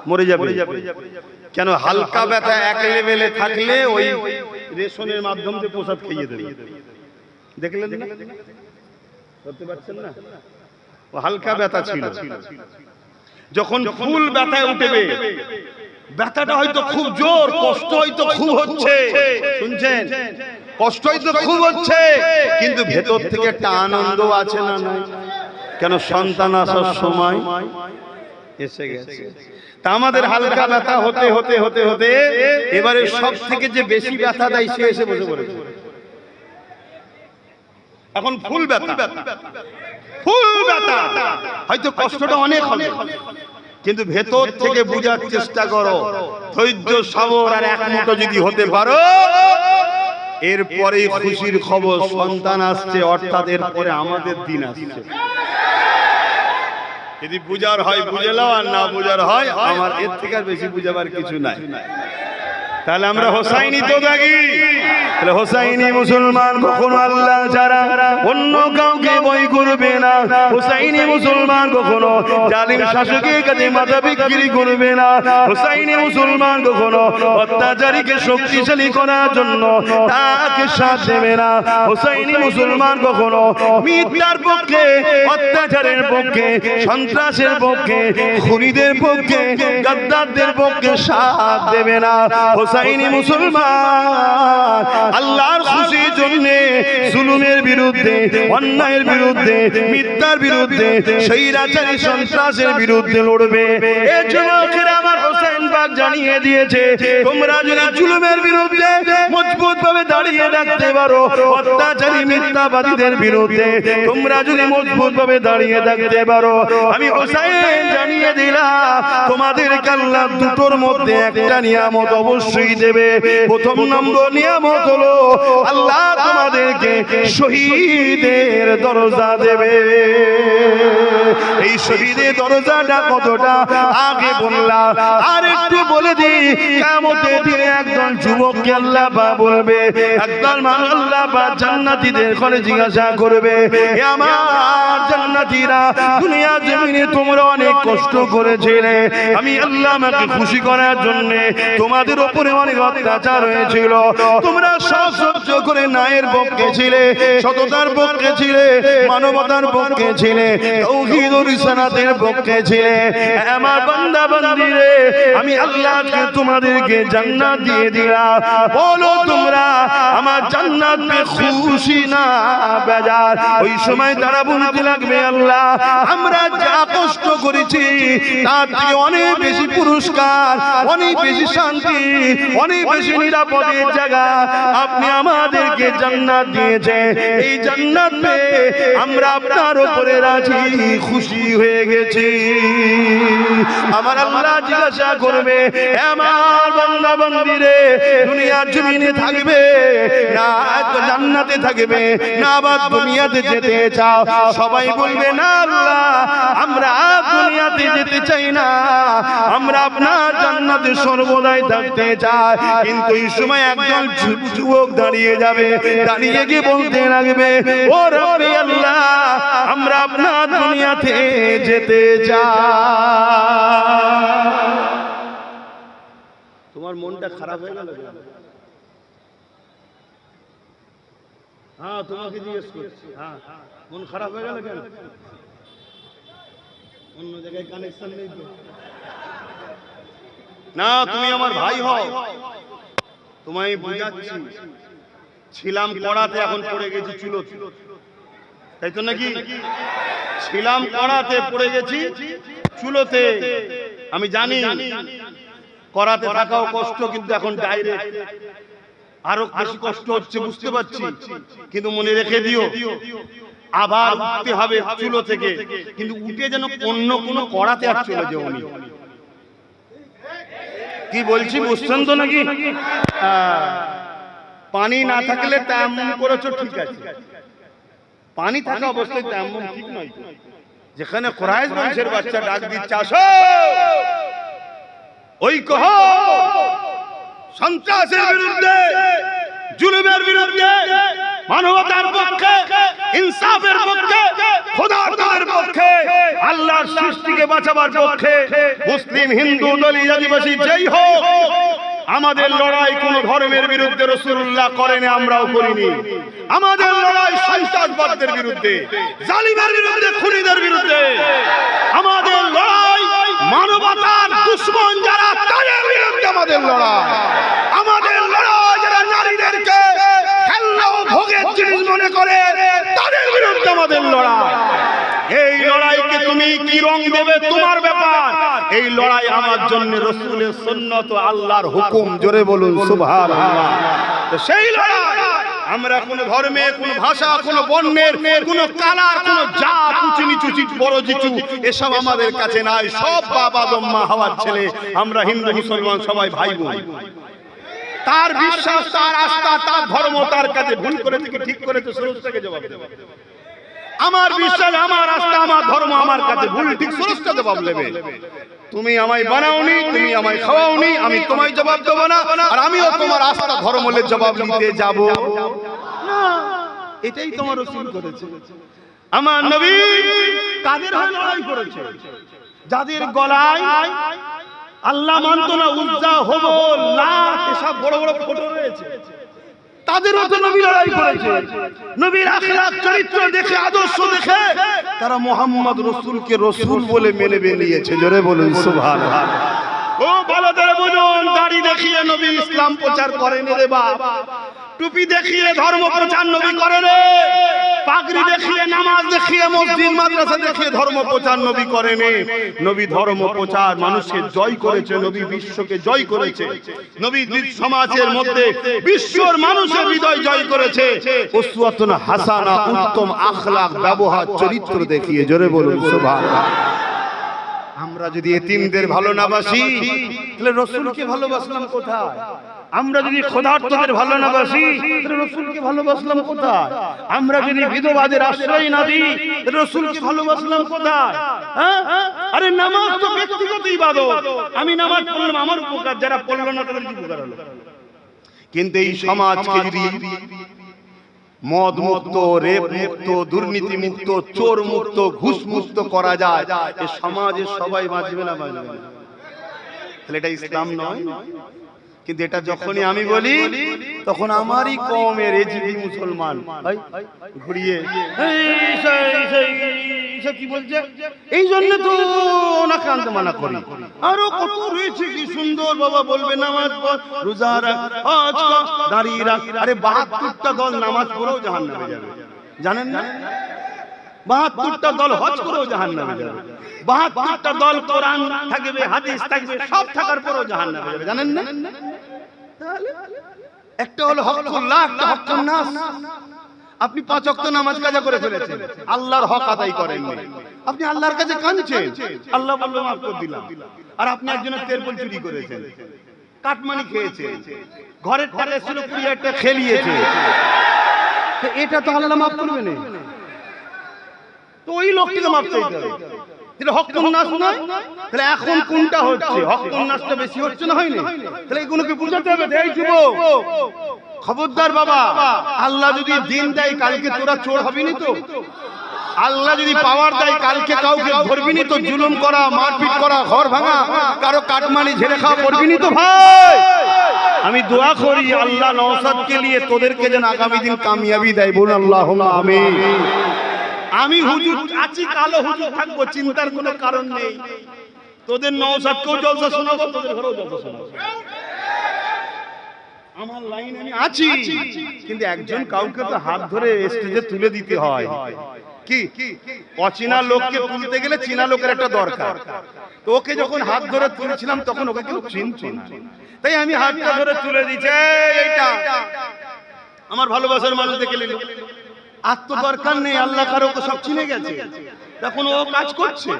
মরে যাবে। কেন হালকা ব্যথা এক লেভেলে থাকলে ওই রেশনের মাধ্যম দিয়ে প্রসাদ খেয়ে দেবে। দেখলেন না? করতে পারছেন না? ও হালকা ব্যথা ছিল। যখন ফুল ব্যথায় উঠবে, ব্যথাটা হয়তো খুব জোর, কষ্ট হয়তো খুব হচ্ছে, শুনছেন? কষ্ট হয়তো খুব হচ্ছে, কিন্তু ভেতর থেকে একটা আনন্দ আছে না? নাই? কেন সন্তান আসার সময় এসে গেছে। তা আমাদের হালকা ব্যথা হতে হতে হতে হতে এবারে সব থেকে যে বেশি ব্যথা দেয় সে এসে বসে পড়েছে। এখন ফুল ব্যথা, ফুল ব্যথা, হয়তো কষ্টটা অনেক হবে, কিন্তু ভেতর থেকে বোঝার চেষ্টা করো, ধৈর্য সবর আর একমত যদি হতে পারো, এরপরে খুশির খবর সন্তান আসছে, অর্থাৎ এরপরে আমাদের দিন আসছে। যদি বুঝার হয় বুঝে নাও, আর না বুঝার হয় আমার এর থেকে আর বেশি বুঝাবার কিছু নাই। তাহলে আমরা হোসাইনি তো থাকি। তাহলে হোসাইনি মুসলমান কখনো আল্লাহ ছাড়া অন্য কাউকে ভয় করবে না। হোসাইনি মুসলমান কখনো জালিম শাসকের কাছে মাথা বিক্রি করবে না। হোসাইনি মুসলমান কখনো অত্যাচারীকে শক্তিশালী করার জন্য তাকে সাথ দেবে না। হোসাইনি মুসলমান কখনো মিথ্যার পক্ষে, অত্যাচারের পক্ষে, সন্ত্রাসের পক্ষে, খুনিদের পক্ষে, গাদ্দারদের পক্ষে সাথ দেবে না। হোসাইনি মুসলমান আল্লাহর খুশির জন্য জুলুমের বিরুদ্ধে, অন্যায়ের বিরুদ্ধে, মিথ্যার বিরুদ্ধে, স্বৈরাচারী সন্ত্রাসের বিরুদ্ধে লড়বে। এই যুবকেরা আমার হোসেন পাক জানিয়ে দিয়েছে, তোমরা যদি জুলুমের বিরুদ্ধে মজবুত ভাবে দাঁড়িয়ে রাখতে পারো, অত্যাচারী মিথ্যাবাদীদের বিরুদ্ধে তোমরা যদি মজবুত ভাবে দাঁড়িয়ে থাকতে পারো, আমি হোসেন জানিয়ে দিলাম তোমাদেরকে আল্লাহ দুটোর মধ্যে একটা নিয়ামত অবশ্যই দেবে। প্রথম নম্বর নিয়ামত হলো আল্লাহ তোমাদেরকে শহীদের দরজা দেবে। এই শহীদের দরজাটা কতটা আগে বললাম, আর একটু বলে দিই, কিয়ামতের দিনে একজন যুবককে আল্লাহ পাক বলবে, একদল মানুষ আল্লাহ পাক জান্নাতীদের ঘরে জিজ্ঞাসা করবে, হে আমার জান্নাতীরা, দুনিয়া জমিনে তোমরা অনেক কষ্ট করেছিলে, আমি আল্লাহ আমাকে খুশি করার জন্য তোমাদের উপরে অনেক অত্যাচার হয়েছিল, তোমরা সব সহ্য করে ন্যায়ের পক্ষে ছিলে, সততার পক্ষে ছিলে, মানবতার পক্ষে ছিলে, তাওহীদ ও রিসালাতের পক্ষে ছিলে। আমার বান্দা বান্দীরে, আমি আল্লাহ তোমাদেরকে জান্নাত দিয়ে দিলাম, বলো তোমরা আমার জান্নাত পেয়ে খুশি না বেজার? ওই সময় তারা বলতে লাগবে, আল্লাহ আমরা যা কষ্ট করেছি তার থেকে অনেক বেশি পুরস্কার, অনেক বেশি শান্তি, অনেক বেশি নিরাপদের জায়গা আপনি আমাদেরকে জান্নাত দিয়েছেন। এই জান্নাত পেয়ে আমরা আপনার উপরে রাজি খুশি হয়ে গেছি। আমার আল্লাহ জিজ্ঞাসা করবে, আমার বান্দা বান্দীরে, দুনিয়ার জমিনে থাকবে না জান্নাতে থাকবে না আবার দুনিয়াতে যেতে চাও? সবাই বলবে, না আল্লাহ আমরা দুনিয়াতে যেতে চাই না, আমরা আপনার জান্নাতে সর্বদাই থাকতে চাই। কিন্তু এই সময় একজন যুবক দাঁড়িয়ে যাবে, দাঁড়িয়ে গিয়ে বলতে লাগবে, ও রব্বি আল্লাহ আমরা আপনার দুনিয়াতে যেতে চাই। তোমার মনটা খারাপ হয়ে গেল? হ্যাঁ তোমাকে জিজ্ঞেস করছি, হ্যাঁ মন খারাপ হয়ে গেল কেন? অন্য জায়গায় কানেকশন নেই তো? না তুমি আমার ভাই হও, তোমায় বুঝাচ্ছি। ছিলাম কড়াতে, এখন পড়ে গেছি চুলোতে, তাই তো নাকি? ছিলাম কড়াতে, পড়ে গেছি চুলোতে। আমি জানি কড়াতে থাকাও কষ্ট, কিন্তু এখন ডাইরেক্ট আরো বেশি কষ্ট হচ্ছে, বুঝতে পারছি। কিন্তু মনে রেখে দিও, আবার উঠতে হবে চুলো থেকে, কিন্তু উঠে যেন অন্য কোনো কড়াতে আর চলে যাও। কি বলছি বুঝছেন তো নাকি? পানি না থাকলে তায়াম্মুম করেছো ঠিক আছে, পানি থাকা অবস্থায় তায়াম্মুম ঠিক নয়। যেখানে কুরাইশ বংশের বাচ্চা ডাক দিচ্ছে, আসো ওই কহ সন্ত্রাসের বিরুদ্ধে, জুলুমের বিরুদ্ধে, মানবতার পক্ষে, ইনসাফের পক্ষে, খোদার পক্ষে, আল্লাহর সৃষ্টিকে বাঁচাবার পক্ষে, মুসলিম হিন্দু দলিত আদিবাসী যেই হোক, আমাদের লড়াই কোন ধর্মের বিরুদ্ধে রাসূলুল্লাহ করেনি, আমরাও করিনি। আমাদের লড়াই সন্ত্রাসবাদের বিরুদ্ধে, জালিমের বিরুদ্ধে, খুনিদের বিরুদ্ধে। আমাদের লড়াই মানবতার দুশমন যারা, তাদের বিরুদ্ধে আমাদের লড়াই। আমাদের লড়াই যারা নারীদেরকে খেলনা ও ভোগের জিনিস মনে করে, তাদের বিরুদ্ধে আমাদের লড়াই। এই লড়াইকে তুমি কি রং দেবে তোমার ব্যাপার। এই লড়াই আমার জন্য রাসূলের সুন্নাত ও আল্লাহর হুকুম। জোরে বলুন সুবহানাল্লাহ। সেই লড়াই আমরা কোন ধর্মে, কোন ভাষা, কোন বর্ণের, কোন কালার, কোন জাত, উঁচু নিচু, বড় জিচু এসব আমাদের কাছে নাই। সব বাবা দম্মা হওয়ার ছেলে আমরা, হিন্দু মুসলমান সবাই ভাই বোন। তার বিশ্বাস, তার আস্থা, তার ধর্ম তার কাছে ভুল করেছে কি ঠিক করেছে সুরক্ষাকে জবাব দেবে। আমার বিশ্বাস, আমার আস্থা, আমার ধর্ম আমার কাছে ভুল ঠিক সুরক্ষা জবাব দেবে। তুমি আমায় বানাওনি, তুমি আমায় খাওয়াওনি, আমি তোমায় জবাব দেবো না, আর আমিও তোমার আস্থা ধর্মের জবাব নিতে যাব না। এটাই তোমার রাসূল করেছে। আমার নবী কাদের হয়ে লড়াই করেছে? যাদের গলায় আল্লাহ মানতো না, উজ্জা, হুবল, লাত এসব বড় বড় ফটো রয়েছে, তাদেরও তো নবী লড়াই করেছে। নবীর আখলাক, চরিত্র দেখে, আদর্শ দেখে তারা মুহাম্মদ রাসূলকে রাসূল বলে মেনে নিয়েছে। জোরে বলুন সুবহানাল্লাহ। ও ভালোদের বুঝুন, দাড়ি দেখিয়ে নবী ইসলাম প্রচার করেন রে বাপ, টুপি দেখিয়ে ধর্ম প্রচার নবী করেন, পাগড়ি দেখিয়ে, নামাজ দেখিয়ে, মসজিদ মাদ্রাসা দেখিয়ে ধর্ম প্রচার নবী করেন। নবী ধর্ম প্রচার মানুষকে জয় করেছে, নবী বিশ্বকে জয় করেছে, নবী সমাজের মধ্যে বিশ্বর মানুষের হৃদয় জয় করেছে। উসওয়াতুন হাসানা, উত্তম আখলাক, ব্যবহার, চরিত্র দেখিয়ে। জোরে বলুন সুবহানাল্লাহ। আমরা যদি এতিমদের ভালো না বাসি, তাহলে রাসূলকে ভালোবাসলাম কোথায়? আমরা যদি খোদার্থদের ভালো না বাসি, তাহলে রাসূলকে ভালোবাসলাম কোথায়? আমরা যদি বিধবাদের আশ্রয় না দিই, তাহলে রাসূলকে ভালোবাসলাম কোথায়? আরে নামাজ তো ব্যক্তিগত ইবাদত, আমি নামাজ পড়লাম আমার উপকার, যারা পড়ল না তাদের কি উপকার হলো? কিন্তু এই সমাজকে যদি মদ মুক্ত, রেপ মুক্ত, দুর্নীতি মুক্ত, চোর মুক্ত, ঘুষ মুক্ত করা যায়, এই সমাজে সবাই বাঁচবে না বাঁচবে না? তাহলে এটা ইসলাম নয়। কিন্তু এটা যখনই আমি বলি, তখন আমারই কওমের এজিদি মুসলমান ঘুরিয়ে কি বলছে, এই জন্য তো ওনাকে আনতে মানা করি। আরো কত রয়েছে, কি সুন্দর বাবা বলবে নামাজ পড়, রোজা রাখ, হজ কর, দাঁড়িয়ে রাখ। আরে ৭২টা দল নামাজ পড়েও জাহান্নামে যাবে, জানেন না? ৭২টা দল হজ করেও জাহান্নামে যাবে, ৭২টা দল কোরআন থাকবে, হাদিস থাকবে, সব থাকার পরেও জাহান্নামে যাবে, জানেন না? একটা হলো হকুল্লাহ, একটা হকুন নাস। আপনি ৫ ওয়াক্ত নামাজ কাজা করে ফেলেছেন, আল্লাহর হক আদায় করেননি, আপনি আল্লাহর কাছে কাঁদছেন, আল্লাহ বলল মাফ করে দিলাম। আর আপনি একজনের তেরপল চুরি করেছেন, কাটমানি খেয়েছেন, ঘরের টাকা ছিল ২০,০০০ টাকা খেলিয়েছে, এটা তো আল্লাহ মাফ করবে না। তো ওই লোকটিকে মাফ চাইতে হবে, যেটা হকুন নাস নয়। তাহলে এখন কোনটা হচ্ছে? হকুন নাসটা বেশি হচ্ছে না, হয়নি? তাহলে এগুলোকে বুঝাতে হবে। এই যুবক, খবরদার বাবা, আল্লাহ যদি দিন দেয় কালকে তোরা চোর হবিনি তো? আল্লাহ যদি পাওয়ার দেয় কালকে কাউকে ধরবিনি তো? জুলুম করা, মারপিট করা, ঘর ভাঙা, কারো কাটমানি ঝেড়ে খাওয়া করবিনি তো? ভাই, আমি দোয়া করি আল্লাহ নওশাদকে নিয়ে তোদেরকে যেন আগামী দিন কামিয়াবি দেয়। বলুন আল্লাহুম্মা আমিন। আমি হুজুর আছি, কালো হুজুর থাকবো, চিন্তার কোনো কারণ নেই। তোদের নওশাদকেও জলসা শোনাবো, তোদের ঘরেও জলসা শোনাবো। আমার লাইন আমি আছি, কিন্তু একজন কাউকে তো হাত ধরে স্টেজে তুলে দিতে হয়। কি অচেনা লোককে তুলতে গেলে চীনা লোকের একটা দরকার। তো ওকে যখন হাত ধরে তুলছিলাম তখন ওকে কেউ চিনতো না, তাই আমি হাতটা ধরে তুলে দিয়েছি। এইটা আমার ভালোবাসার মানুষ দেখে নিল, আর তো দরকার নেই, আল্লাহ কারো সব চিনে গেছে, তখন ও কাজ করছে,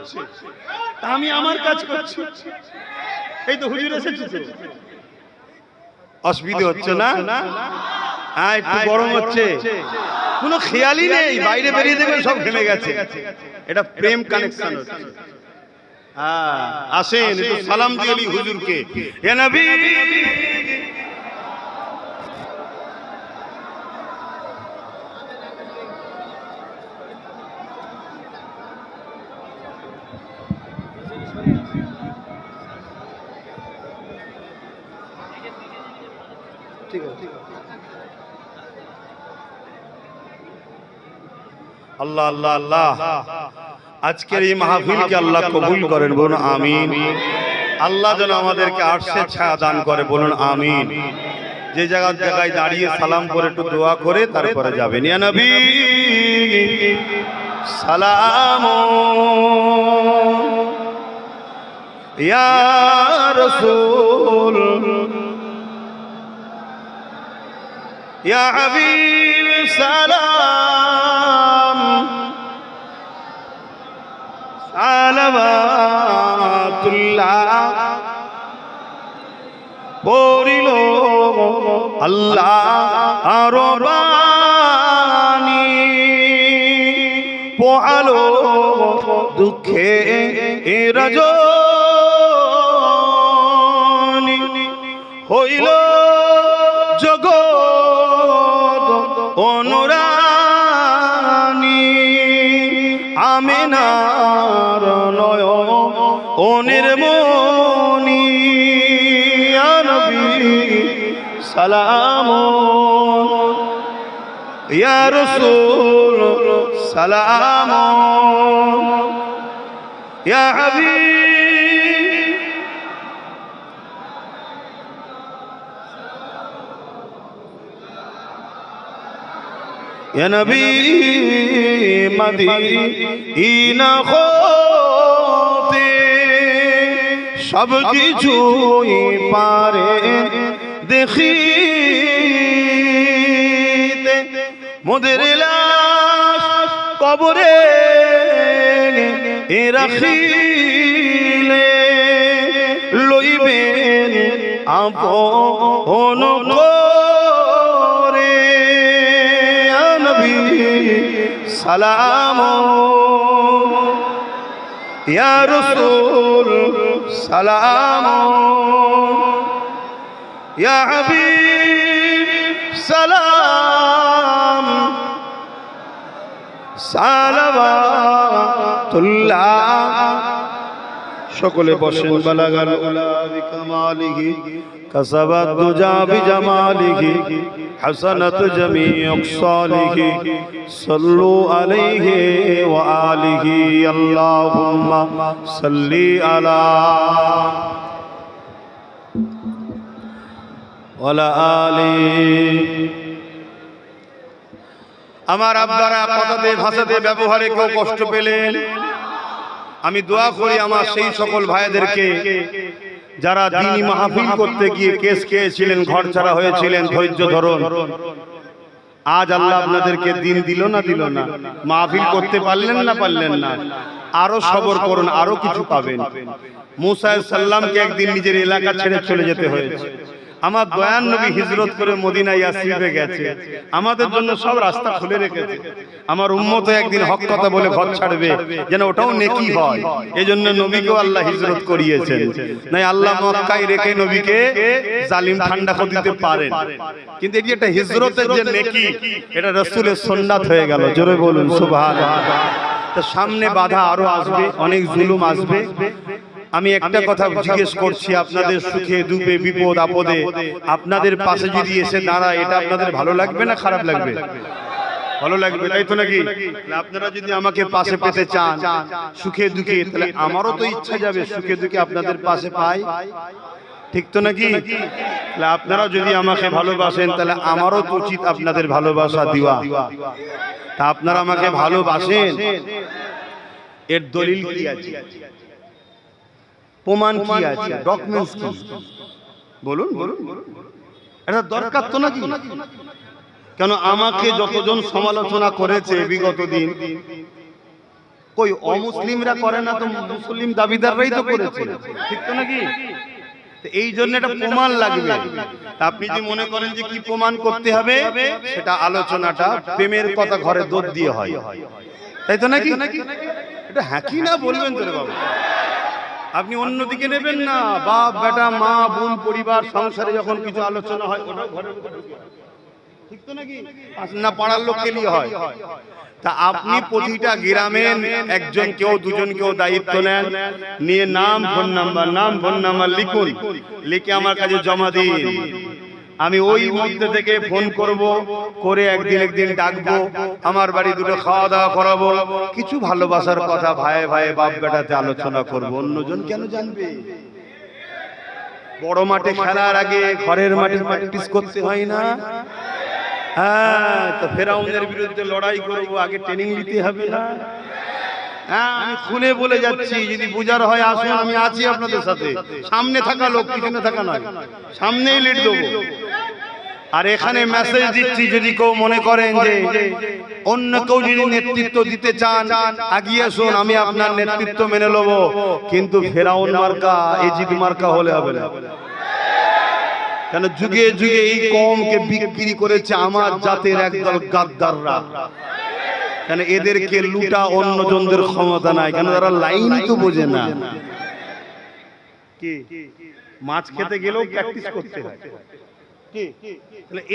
আমি আমার কাজ করছি। এই তো হুজুর এসেছে, অসুবিধা হচ্ছে না? হ্যাঁ, একটু গরম হচ্ছে, কোনো খেয়ালই নেই, বাইরে বেরিয়ে দেখবেন সব ঘেমে গেছে। এটা প্রেম কানেকশন হচ্ছে। হ্যাঁ, আসেন একটু সালাম দিয়ে নি হুজুরকে। হে নবী, ঠিক আছে। আল্লাহ আল্লাহ আল্লাহ, আজকের এই মাহফিলকে আল্লাহ কবুল করেন। বলুন আমিন। আল্লাহ যেন আমাদেরকে আরশের ছায়া দান করে। বলুন আমিন। যে জায়গায় দাঁড়িয়ে সালাম করে একটু দোয়া করে তারপরে যাবেন। ইয়া নবী সালাম, ইয়া রাসূল, ইয়া হাবিব সালাম, সালাওয়াতুল্লাহ পড়িল আল্লাহ রবানি, পোহালো দুঃখে রজনী, হইল জগৎ অনুরানী, আমিনার নয়নের মনি, ইয়া নবী সালাম, ইয়া রাসূল সালাম, ইয়া হাবিব ইয়া নবী মদিনা হতে সব কিছুই পারেন দেখিতে, মোদের লাশ কবরে রাখিলে লইবেন আপন করে। ইয়া নবী সালাম, ইয়া রাসূল সালাম, ইয়া হাবিব সালাম, সালাওয়াতুল্লাহ। সকলে বসেন। বালাগাল উলা বিকামালিহি কাসাবাত দুজা বিজামালিহি হাসানাত জামিউ সালিহি সাল্লু আলাইহি ওয়া আলিহি আল্লাহুম্মা সাল্লি আলা ওয়ালা আলি। আমার আব্বারা কথাতে ভাষাতে ব্যবহারে কেউ কষ্ট পেলেন, আমি দোয়া করি আমার সেই সকল ভাইদেরকে যারা দ্বীনি মাহফিল করতে গিয়ে কেস খেয়েছিলেন, ঘর ছাড়া হয়েছিলেন, ধৈর্য ধরুন। আজ আল্লাহ আপনাদেরকে দিন দিল না দিল না, মাহফিল করতে পারলেন না পারলেন না, আরো সবর করুন, আরো কিছু পাবেন। মুসা আলাইহিস সালামকে একদিন নিজের এলাকা ছেড়ে চলে যেতে হয়েছে। আমার দয়ার নবী হিজরত করে মদিনা ইয়াসরিবে গেছে, আমাদের জন্য সব রাস্তা খুলে রেখেছে। আমার উম্মত একদিন হক কথা বলে ঘর ছাড়বে, যেন ওটাও নেকি হয়। এজন্য নবীকেও আল্লাহ হিজরত করিয়েছেন। নাই আল্লাহ মক্কায় রেখে নবীকে জালিম ঠান্ডা করে দিতে পারেন, কিন্তু এই যে একটা হিজরতের যে নেকি, এটা রাসূলের সুন্নাত হয়ে গেল। জোরে বলুন সুবহানাল্লাহ। তো সামনে বাধা আরো আসবে, অনেক জুলুম আসবে। আমি একটা কথা জিজ্ঞেস করছি, আপনাদের সুখে দুঃখে বিপদ আপদে আপনাদের পাশে যদি এসে দাঁড়ায়, এটা আপনাদের ভালো লাগবে না খারাপ লাগবে? ভালো লাগবে, তাই তো নাকি? আপনারা যদি আমাকে পাশে পেতে চান সুখে দুঃখে, তাহলে আমারও তো ইচ্ছা যাবে সুখে দুঃখে আপনাদের পাশে পাই, ঠিক তো নাকি? আপনারা যদি আমাকে ভালোবাসেন, তাহলে আমারও তো উচিত আপনাদের ভালোবাসা দিওয়া। তা আপনারা আমাকে ভালোবাসেন, এর দলিল কি আছে? প্রমাণ কি আছে? ডকুমেন্টস কি? বলুন বলুন, এটা দরকার তো নাকি? কেন আমাকে যতজন সমালোচনা করেছে বিগত দিন, কই অমুসলিমরা করে না তো মুসলিম দাবিদাররাই তো করেছে, ঠিক তো নাকি? এই জন্য এটা প্রমাণ লাগবে। আপনি যদি মনে করেন যে কি প্রমাণ করতে হবে, সেটা আলোচনাটা প্রেমের কথা ঘরে দুধ দিয়ে হয়, তাই তো নাকি? এটা হ্যাঁ কি না বলবেন তো রে বাবা। আপনি অন্যদিকে নেবেন না, বাপ বেটা মা বোন পরিবার সংসারে যখন কিছু আলোচনা হয় ওটা ঘরের ভিতরে ঢুকে, ঠিক তো নাকি? না পাড়ার লোককে নিয়ে হয়। তা আপনি প্রতিটা গ্রামে একজন কেউ দুজন কেউ দায়িত্ব নেন, নিয়ে নাম ফোন নাম্বার লিখুন, লিখে আমার কাছে জমা দিন। আমি ওই মধ্যে থেকে ফোন করব, করে একদিন ডাকবো, আমার বাড়ি দুটো খাওয়া দাওয়া করাবো, কিছু ভালোবাসার কথা ভাই ভাই বাপ বেটাতে আলোচনা করব। অন্যজন কেন জানবে? বড় মাঠে খেলার আগে ঘরের মাঠে প্র্যাকটিস করতে হয় না? হ্যাঁ, তো ফেরাউনের বিরুদ্ধে লড়াই করবো, আগে ট্রেনিং নিতে হবে না? হ্যাঁ, আমি খুলে বলে যাচ্ছি, যদি বুঝার হয় আসুন, আমি আছি আপনাদের সাথে। সামনে থাকা লোক, পিছনে থাকা নয়, সামনেই লিড দেবো। আর এখানে মেসেজ দিচ্ছি, যদি কেউ মনে করেন যে অন্য কেউ যদি নেতৃত্ব দিতে চান আগিয়ে আসুন, আমি আপনার নেতৃত্ব মেনে নেব, কিন্তু ফেরাউন মার্কা এজিদ মার্কা হলে হবে না। কেন যুগে যুগে এই কওমকে বিক্রি করেছে আমার জাতের একদল গাদ্দাররা। কেন এদেরকে লুটা অন্যজনদের ক্ষমতা নাই, কেন তারা লাইন তো বোঝে না। কি মাছ খেতে গেলেও প্র্যাকটিস করতে হয়,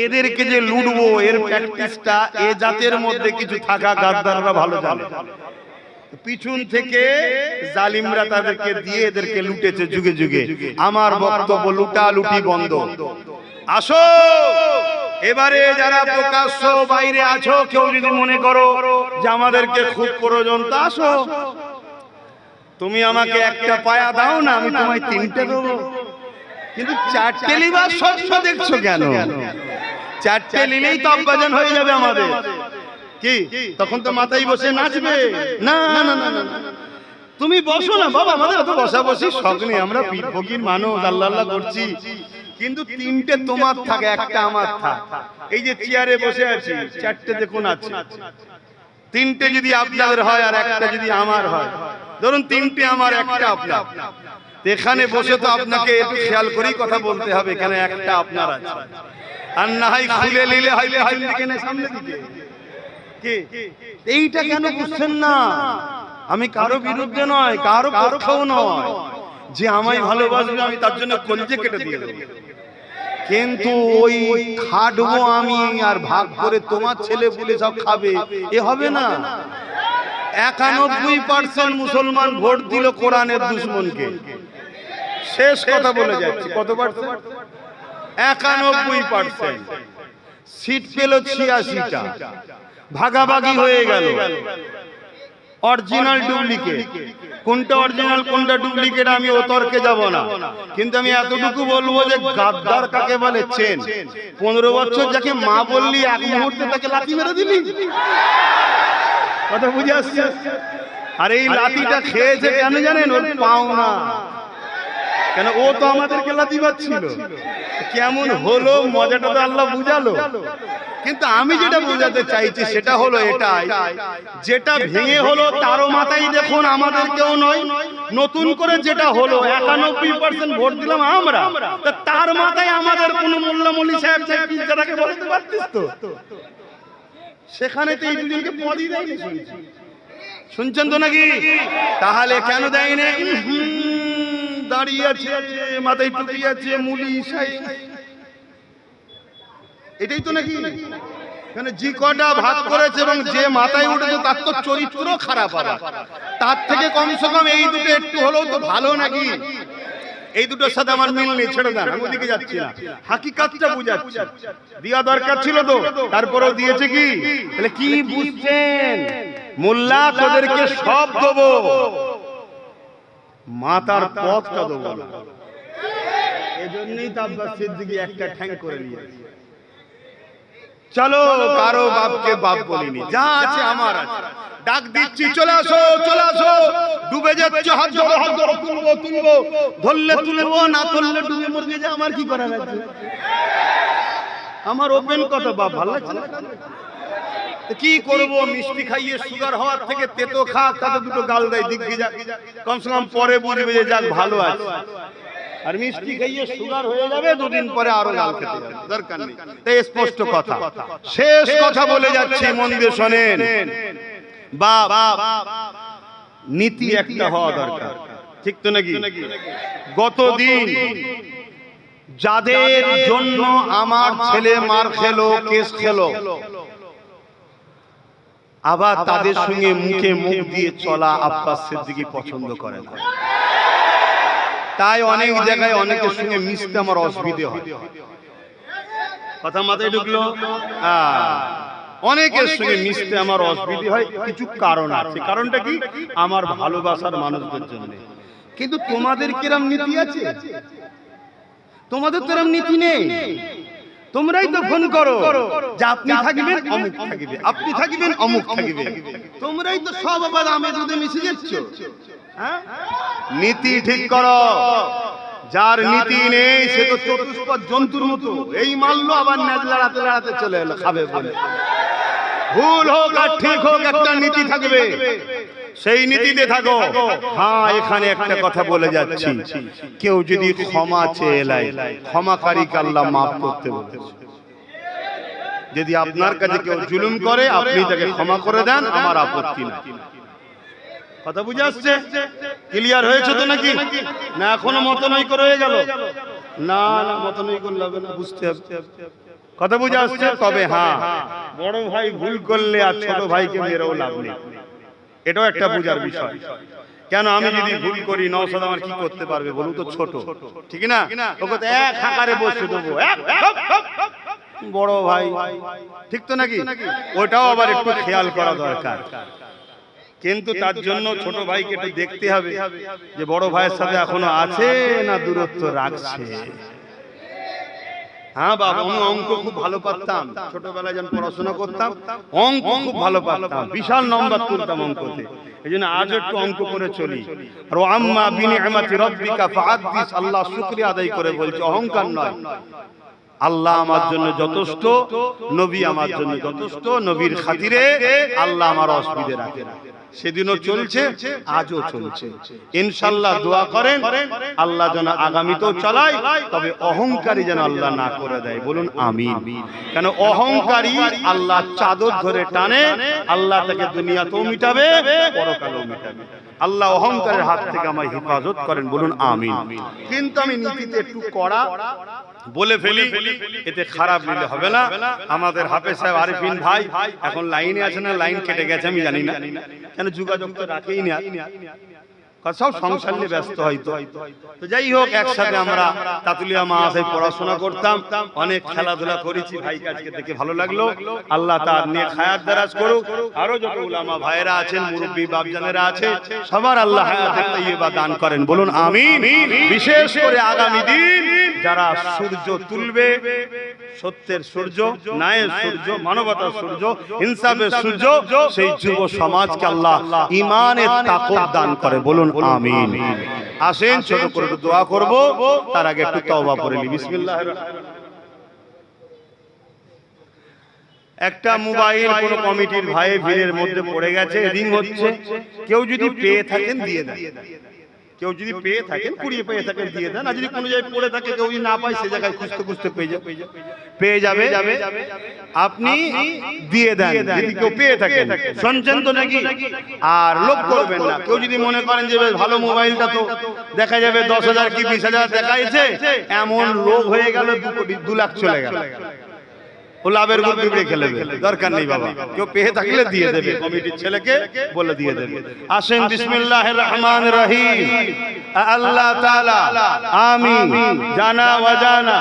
এদেরকে যে লুটবো এর প্র্যাকটিসটা এ জাতের মধ্যে কিছু থাকা গাদ্দাররা ভালো জানে। পিছন থেকে জালিমরা তাদেরকে দিয়ে এদেরকে লুটেছে যুগে যুগে। আমার বক্তব্য লুটালুটি বন্ধ। আসো এবারে যারা প্রকাশ্য বাইরে আছো, কেউ যদি মনে করো যে আমাদেরকে খুব প্রয়োজন, তা আসো। তুমি আমাকে একটা পায়া দাও না, আমি তোমায় তিনটে দেবো। কিন্তু চারটে লিবার স্বপ্ন দেখছো কেন? চারটে নিলেই তো আব্বাজান হয়ে যাবে আমাদের। কি তখন তো মাথায় বসে নাচবে? না না না না, তুমি বসো না বাবা, আমাদের তো বসা বসি শখ নেই, আমরা পীর ফকির মানুষ, আল্লাহ আল্লাহ করছি, কিন্তু তিনটে তোমার থাকে, একটা আমার থাক। এই যে চেয়ারে বসে আছি, চারটে দেখুন আছে, তিনটে যদি আপনাদের হয় আর একটা যদি আমার হয়, ধরুন তিনটে আমার একটা আপনার, এখানে বসে তো আপনাকে একটু খেয়াল করেই কথা বলতে হবে, কেন একটা আপনার আছে, আর না হয় খুলে নিলে হইলে হয় সামনে দিকে। কি এইটা কেন বুঝছেন না? আমি কারো বিরুদ্ধে নয়, কারো পক্ষেও নয়, যে আমায় ভালোবাসবে আমি তার জন্য কলজে কেটে দিয়ে দেব, কিন্তু ওই খাটবো আমি আর ভাগ করে তোমার ছেলে বলে সব খাবে, এ হবে না। 91% মুসলমান ভোট দিল কোরআনের দুশমনকে। শেষ কথা বলে যাচ্ছি, কত পার্সেন্ট? 91%। সিট পেল 86টা, ভাগাভাগি হয়ে গেল। অরিজিনাল ডুপ্লিকেট, কোনটা অরিজিনাল কোনটা ডুপ্লিকেট আমি ও তর্কে যাব না, কিন্তু আমি এতটুকু বলবো যে গাদ্দার কাকে বলে চেন। 15 বছর যাকে মা বললি, এক মুহূর্তে তাকে লাথি মেরে দিলি, কথা বুঝে আসছে? আর এই লাথিটা খেয়েছে কেন জানেন? ওর পাও না, কেন ও তো আমাদেরকে লাথি মারছিল। কেমন হলো মজাটা তো আল্লাহ বুঝালো। কিন্তু আমি যেটা বোঝাতে চাইছি সেটা হলো এটাই, যেটা ভেঙে হলো তারও মাথায় দেখুন, আমাদের কেউ নয়, নতুন করে যেটা হলো 91% ভোট দিলাম আমরা, তার মাথায় আমাদের কোন মোল্লা মৌলভী সাহেব যারাকে বলতে পারতিস তো, সেখানে তো এই দুজনকে পদই দেয়নি, শুনছেন তো নাকি? তাহলে কেন দেয়নি? দাঁড়িয়ে আছে, মাথায় টুপি আছে, মুলি সাহেব, এটাই তো নাকি? মানে যে কটা ভাগ করেছে এবং যে মাথায় উঠেছে তার তো চরিত্র খারাপ, তার থেকে কমসে কম এই দুটো একটু হলেও তো ভালো নাকি? এই দুটোর সাথে আমার মিল নেই, ছেড়ে দেন, আমি ওদিকে যাচ্ছি না, হাকিকাতটা বুঝাচ্ছি। দেওয়া দরকার ছিল তো, তারপরেও দিয়েছে। কি তাহলে কি বুঝছেন? মোল্লা তোদেরকে সব দেবো, মাতার পথটা দেবো না। এজন্যই তো আব্বাস সিদ্দিকী একটা ঠ্যাং করে নিয়েছে। চলো, কারো বাপকে বাপ বলিনি, যা আছে আমার আছে, ডাক দিচ্ছি, চলে আসো, চলে আসো। ডুবে যাচ্ছে, হাত ধরো, হাত ধরো, তুলবো তুলবো, ধরলে তুলবো, না ধরলে ডুবে মরে যা, আমার কি করার আছে? আমার ওপেন কথা, বাপ ভালো লাগছে না? কি করব? মিষ্টি খাইয়ে সুগার হওয়ার থেকে তেতো খা, তাতে দুটো গাল দেয়, দিগ্গি যা, কমসে কম পরে বুঝবে যে যাক ভালো আছে। আর মিষ্টি খাইয়ে সুগার হয়ে যাবে, দুদিন পরে আরো গাল খেতে যাবে, দরকার নেই। তাই স্পষ্ট কথা, শেষ কথা বলে যাচ্ছি, মন দিয়ে শোনেন। বাপ নীতি একটা হওয়া দরকার, ঠিক তো নাকি? গতদিন যাদের জন্য আমার ছেলে মার খেলো, কেস খেলো, আবার তাদের সঙ্গে মুখে মুখ দিয়ে চলা আব্বাস সিদ্দিকী পছন্দ করে না। তাই অনেক জায়গায় অনেকের সঙ্গে মিশতে আমার অসুবিধা হয়। কথা মাথায় ঢুকলো? অনেকের সঙ্গে মিশতে আমার অসুবিধা হয়, কিছু কারণ আছে। কারণটা কি? আমার ভালোবাসার মানুষদের জন্য। কিন্তু তোমাদের কিরম নীতি আছে? তোমাদের তো এরম নীতি নেই। তোমরাই তো ফোন করো যে আপনি থাকবেন অমুক থাকবে, আপনি থাকবেন অমুক থাকবে, তোমরাই তো সব আবার আমে দুধে মিশে যাচ্ছ। নীতি ঠিক করো। যার নীতি নেই সে তো চতুষ্পদ জন্তুর মতো, এই মারলো আবার ন্যাজ লড়াতে লড়াতে চলে এলো খাবে বলে। ভুল হোক আর ঠিক হোক, একটা নীতি থাকবে, সেই নীতিতে থাকো। হ্যাঁ, এখানে একটা কথা বলে যাচ্ছি, কেউ যদি ক্ষমা চেয়ে এলাই, ক্ষমাকারীকে আল্লাহ মাফ করতে বলেছে। যদি আপনার কাছে কেউ জুলুম করে আপনি তাকে ক্ষমা করে দেন, আমার আপত্তি নাই। কথা বুঝে আসছে? ক্লিয়ার হয়েছে তো নাকি? না এখনো মতনৈক্য রয়ে গেল? না না, মতনৈক্য করলে হবে না, বুঝতে হবে। কথা বুঝে আসছে? তবে হ্যাঁ, বড় ভাই ভুল করলে আর ছোট ভাইকে মেরেও লাভ নেই, এটাও একটা বুঝার বিষয়। কেন আমি যদি ভুল করি, নওশাদ আমার কি করতে পারবে বলুন তো? ছোট, ঠিক না? ওকে তো এক হাঁকারে বসে দেবো, বড় ভাই, ঠিক তো নাকি? ওটাও আবার একটু খেয়াল করা দরকার। কিন্তু তার জন্য ছোট ভাইকে একটু দেখতে হবে যে বড় ভাইয়ের সাথে এখনো আছে না দূরত্ব রাখছে। হ্যাঁ বাবা, আমি অঙ্ক খুব ভালো পারতাম, ছোটবেলায় যখন পড়াশোনা করতাম অঙ্ক খুব ভালো পারতাম, বিশাল নম্বর তুলতাম অঙ্কতে। এই জন্য আজ একটু অঙ্ক করে চলি। আর আম্মা বিনিআমাতি রাব্বিকা ফাহাদ্দিস, আল্লাহ শুকরিয়া আদায় করে বলছে, অহংকার নয়। আল্লাহ আমার জন্য যথেষ্ট, নবী আমার জন্য যথেষ্ট, নবীর খাতিরে আল্লাহ আমার অসুবিধে রাখে না। সেদিনও চলছে, আজও চলছে। ইনশাআল্লাহ দোয়া করেন আল্লাহ যেন আগামীতেও চালায়, তবে অহংকারী যেন আল্লাহ না করে দেয়। বলুন আমিন। কেন অহংকারী আল্লাহ চাদর ধরে টানে, আল্লাহ তাকে দুনিয়াতেও মিটাবে, পরকালেও মিটাবে। আল্লাহ অহংকারের হাত থেকে আমায় হেফাজত করেন। বলুন আমিন। কিন্তু আমি নীতিতে একটু কড়া বলে ফেলি, এতে খারাপ নিলে হবে না। আমাদের হাফেজ সাহেব আরিফিন ভাই এখন লাইনে আছে না লাইন কেটে গেছে আমি জানি না, কেন যোগাযোগ তো রাখেই না, সব সংসার নিয়ে ব্যস্ত হয়তো। তো যাই হোক, একসাথে আমরা তাতুলিয়া মাদ্রাসায় পড়াশোনা করতাম, অনেক খেলাধুলা করেছি। ভাইকে আজকে দেখে ভালো লাগলো। আল্লাহ তার নিয়ে হায়াত দারাজ করুক। আরো যত উলামা ভাইরা আছেন, মুরব্বী বাপজানেরা আছে, সবার আল্লাহ হায়াতে তাইয়্যিবা দান করেন। বলুন আমিন। বিশেষ করে আগামী দিন যারা সূর্য তুলবে, সত্যের সূর্য, ন্যায়ের সূর্য, মানবতার সূর্য, ইনসাফের সূর্য, সেই যুব সমাজকে আল্লাহ ঈমানের তাকওয়া দান করে। বলুন আমিন। আসেন ছোট করে একটু দোয়া করব, তার আগে একটু তওবা করে নি। বিসমিল্লাহির রহমানির রহিম। একটা মোবাইল কোন কমিটির ভাই ভিড়ের মধ্যে পড়ে গেছে, রিং হচ্ছে। কেউ যদি পেয়ে থাকেন দিয়ে দেন, কেউ যদি পেয়ে থাকেন, কুড়িয়ে পেয়ে থাকেন দিয়ে দেন। আর যদি কোনো জায়গায় পড়ে থাকে, কেউ যদি না পায়, সে জায়গায় খুঁজতে খুঁজতে পেয়ে যাবে। আপনি দিয়ে দেন যদি কেউ পেয়ে থাকে। শুনছেন তো নাকি? আর লোভ করবেন না। কেউ যদি মনে করেন যে ভালো মোবাইলটা তো দেখা যাবে 10,000 কি 20,000 দেখাইছে, এমন লোভ হয়ে গেল 2 লাখ চলে গেল, ও লাভের গরু বিবড়ে খেলে দরকার নেই বাবা। কেউ পেয়ে থাকলে দিয়ে দেবে, কমিটির ছেলেকে বলে দিয়ে দেবে। আসেন বিসমিল্লাহির রহমানির রহিম। আল্লাহ তাআলা আমি জানা অজানা,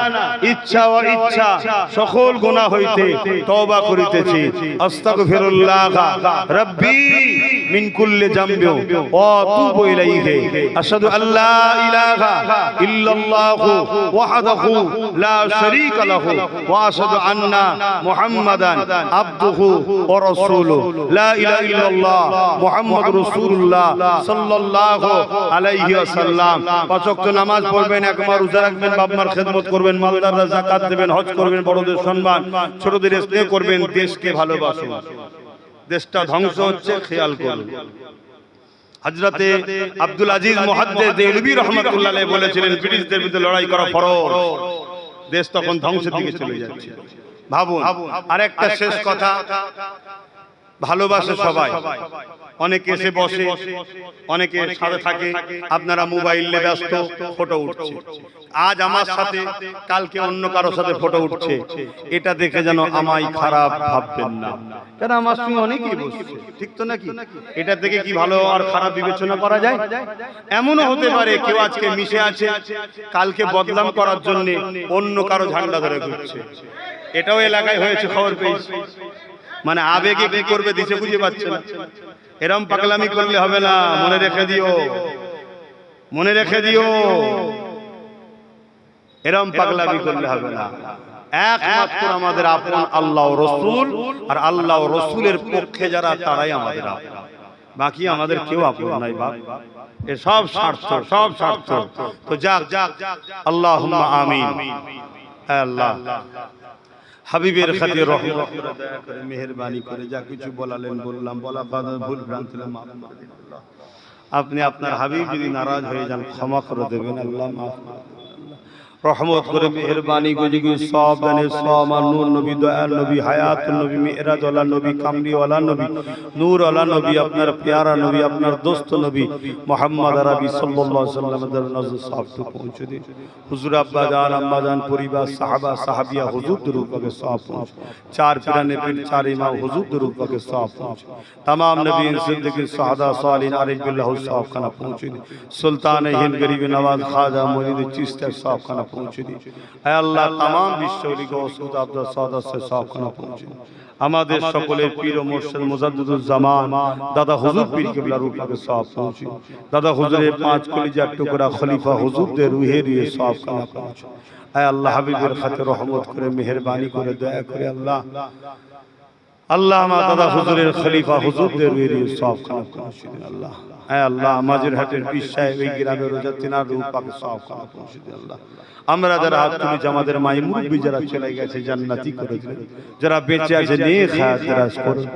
ইচ্ছা ও ইচ্ছা সকল গুনাহ হইতে তওবা করিতেছি। আস্তাগফিরুল্লাহ রাব্বি মিন কুল্লি যামবি ওয়া আতুবু ইলাইহি। আশহাদু আল্লা ইলাহা ইল্লাল্লাহু ওয়াহদাহু লা শারীকা লাহু ওয়া আশহাদু আন্না মুহাম্মাদান আবদুহু ওয়া রাসূলুহু। লা ইলাহা ইল্লাল্লাহ মুহাম্মাদুর রাসূলুল্লাহ সাল্লাল্লাহু আলাইহি ওয়াসাল্লাম। 5 ওয়াক্ত নামাজ পড়বেন, একবার রোজা রাখবেন, বাপ মার খেদমত করবেন, মালদাররা যাকাত দেবেন, হজ করবেন, বড়দের সম্মান, ছোটদের স্নেহ করবেন, দেশকে ভালোবাসুন। দেশটা ধ্বংস হচ্ছে, খেয়াল করুন। হযরতে আব্দুল আজিজ মুহাদ্দিস দেওলভী রাহমাতুল্লাহ আলাইহি বলেছিলেন, ব্রিটিশদের বিরুদ্ধে লড়াই করা ফরজ। দেশ তখন ধ্বংসের দিকে চলে যাচ্ছে। ভাবুন। আর একটা শেষ কথা, ভালোবাসে সবাই, অনেকে এসে বসে, অনেকে সাথে থাকে, আপনারা মোবাইল নিয়ে ব্যস্ত, ফটো উঠছে। আজ আমার সাথে, কালকে অন্য কারোর সাথে ফটো উঠছে। এটা দেখে যেন আমায় খারাপ ভাববেন না, কারণ আমার সঙ্গে অনেকেই বসছে, ঠিক তো নাকি? এটা থেকে কি ভালো আর খারাপ বিবেচনা করা যায়? এমনও হতে পারে কেউ আজকে মিশে আছে, কালকে বদনাম করার জন্য অন্য কারো ঝান্ডা ধরে ঘুরছে। এটাও এলাকায় হয়েছে, খবর পেয়েছি। মানে আবেগে কি করবে দিশে বুঝে পাচ্ছে না। এরম পাগলামি করলে হবে না, মনে রেখে দিও, মনে রেখে দিও, এরম পাগলামি করলে হবে না। একমাত্র আমাদের আপন আল্লাহ ও রাসূল, আর আল্লাহ ও রাসূলের পক্ষে যারা, তারাই আমাদের আপন। বাকি আমাদের কেউ আপন নাই বাপ। এ সব স্বার্থ, সব স্বার্থ। তো যাক, আল্লাহুম্মা আমিন। আল্লাহ হাবিবের খাতির রহমত করে, দয়া করে, মেহেরবানি করে যা কিছু বলালেন বললাম, বলা বাদ ভুল ভ্রান্তি মাফ করে দিন আল্লাহ। আপনি আপনার হাবিব যদি নারাজ হয়ে যান, ক্ষমা করে দেবেন আল্লাহ, মাফ রহমত করে, মেহেরবানি করে, সব জানে সব। নূর নবী, দয়াল নবী, হায়াতুল নবী, মিরাজ ওয়ালা নবী, কামলি ওয়ালা নবী, নূর ওয়ালা নবী, আপনার প্যারা নবী, আপনার দোস্ত নবী মুহাম্মদ আরবি সাল্লাল্লাহু আলাইহি ওয়াসাল্লামের নজর সাফ পৌঁছে দিন। হুজুর আব্বা জান, আম্মা জান, পরিবার, সাহাবা, সাহাবিয়া, হুজুর দরুদ পাকে সাফ পৌঁছে। চার পিরানে পীর, চার ইমাম, হুজুর দরুদ পাকে সাফ পৌঁছে। तमाम नबीन सिद्दीकीन, शहादा, सालिहीन, आरिफ बिल्लाह साफ खाना पहुंचे। सुल्तान हिंद, गरीब नवाज, ख्वाजा मुरीद चिश्ती साफ खाना পৌঁছে দিন। হে আল্লাহ तमाम বিশ্বলি গৌসুদ আব্দুল সাদাত সে সবখানা পৌঁছে দিন। আমাদের সকলের পীর ও মুর্শিদ মুজাদ্দিদুল জামান দাদা হুজুর পীর কিবলা রূহ পাকে সব পৌঁছে। দাদা হুজুরের পাঁচ কলিজার টুকরা খলিফা হুজুরদের রুহে রুহে সবখানা পৌঁছে। হে আল্লাহ হাবিবের খাতে রহমত করে মেহেরবানি করে দয়া করে আল্লাহ আল্লাহ আমার দাদা হুজুরের খলিফা হুজুরদের রুহে রুহে সবখানা পৌঁছে দিন আল্লাহ। হে আল্লাহ মাঝেরহাটের পীর সাহেব এই গ্রামের রোজা তিনার রূহ পাকে সবখানা পৌঁছে দিন আল্লাহ। আমরা যারা হাত তুলেছি আমাদের মাই মুরব্বি যারা চলে গেছে জান্নাতি করে দিন, যারা বেঁচে আছে নেক হায়াত দারাজ করুন।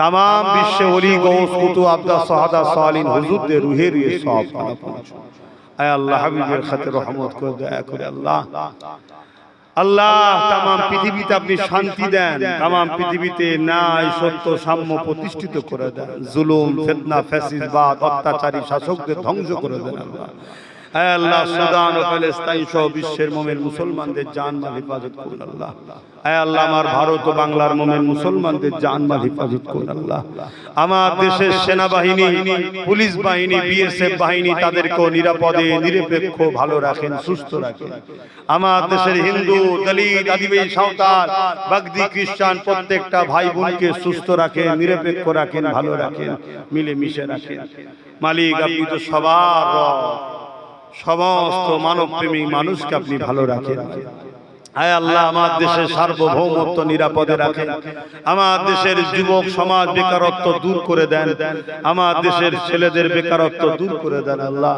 तमाम বিশ্বে ওলি গৌস কুতুব আব্দা সাহাদা সালিন হুজুরদের রুহে রুহে সবখানা পৌঁছে। হে আল্লাহ হাবিবের খাতে রহমত করে দয়া করে আল্লাহ আল্লাহ तमाम পৃথিবীতে আপনি শান্তি দেন, तमाम পৃথিবীতে ন্যায় সত্য সাম্য প্রতিষ্ঠিত করে দেন, জুলুম ফিতনা ফ্যাসিবাদ অত্যাচারী শাসকদের ধ্বংস করে দেন আল্লাহ। হে আল্লাহ সুদান ও ফিলিস্তিন সহ বিশ্বের মুমিন মুসলমানদের জান-মাল হেফাজত করুন আল্লাহ। হে আল্লাহ আমার ভারত ও বাংলার মুমিন মুসলমানদের জান-মাল হেফাজত করুন আল্লাহ। আমার দেশের সেনাবাহিনী পুলিশ বাহিনী বিএসএফ বাহিনী তাদেরকে নিরাপদে নিরপেক্ষ ভালো রাখেন, সুস্থ রাখেন। আমার দেশের হিন্দু দলিত আদিবাসী সাঁওতাল বাগদি খ্রিস্টান প্রত্যেকটা ভাই বোনকে সুস্থ রাখেন, নিরপেক্ষ রাখেন, ভালো রাখেন, মিলে মিশে রাখেন। মালিক আপনি তো সবার রব, সমস্ত মানব প্রেমিক মানুষকে আপনি ভালো রাখেন। হে আল্লাহ আমার দেশের সার্বভৌমত্ব নিরাপদে রাখেন। আমার দেশের যুবক সমাজ বেকারত্ব দূর করে দেন, আমার দেশের ছেলেদের বেকারত্ব দূর করে দেন আল্লাহ।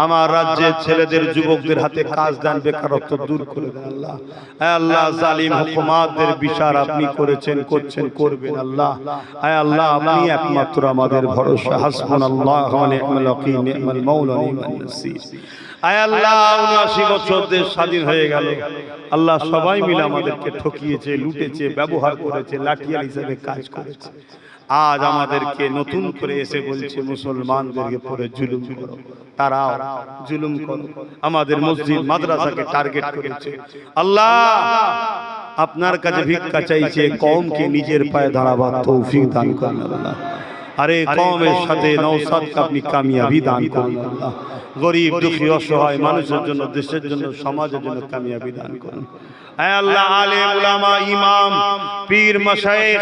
আমার রাজ্যের ছেলেদের যুবকদের হাতে কাজ দেন, বেকারত্ব দূর করে দেন আল্লাহ। হে আল্লাহ জালিম হুকুমাতদের বিচার আপনি করেছেন, করছেন, করবেন আল্লাহ। হে আল্লাহ আপনি একমাত্র আমাদের ভরসা। হাসবুনাল্লাহু ওয়া নি'মাল ওয়াকিল, নি'মাল মাওলা নি'মান নাসির। আয় আল্লাহ ৭৯ বছর দেশ স্বাধীন হয়ে গেল আল্লাহ, সবাই মিলে আমাদেরকে ঠকিয়েছে, লুটেছে, ব্যবহার করেছে, লাঠিয়াল হিসেবে কাজ করেছে। আজ আমাদেরকে নতুন করে এসে বলছে মুসলমানদেরকে পরে জুলুম করো, তারাও জুলুম করো। আমাদের মসজিদ মাদ্রাসাকে টার্গেট করেছে আল্লাহ। আপনার কাছে ভিক্ষা চাইছে কওমকে নিজের পায়ে দাঁড়াবার তৌফিক দান করুন আল্লাহ। আরে কওমের সাথে নওসাদকে আপনি কামিয়াবি দান করুন আল্লাহ। গরিব দুঃখী অসহায় মানুষের জন্য, দেশের জন্য, সমাজের জন্য কামিয়াবি দান করুন। হে আল্লাহ আলেম উলামা ইমাম পীর মাশায়েখ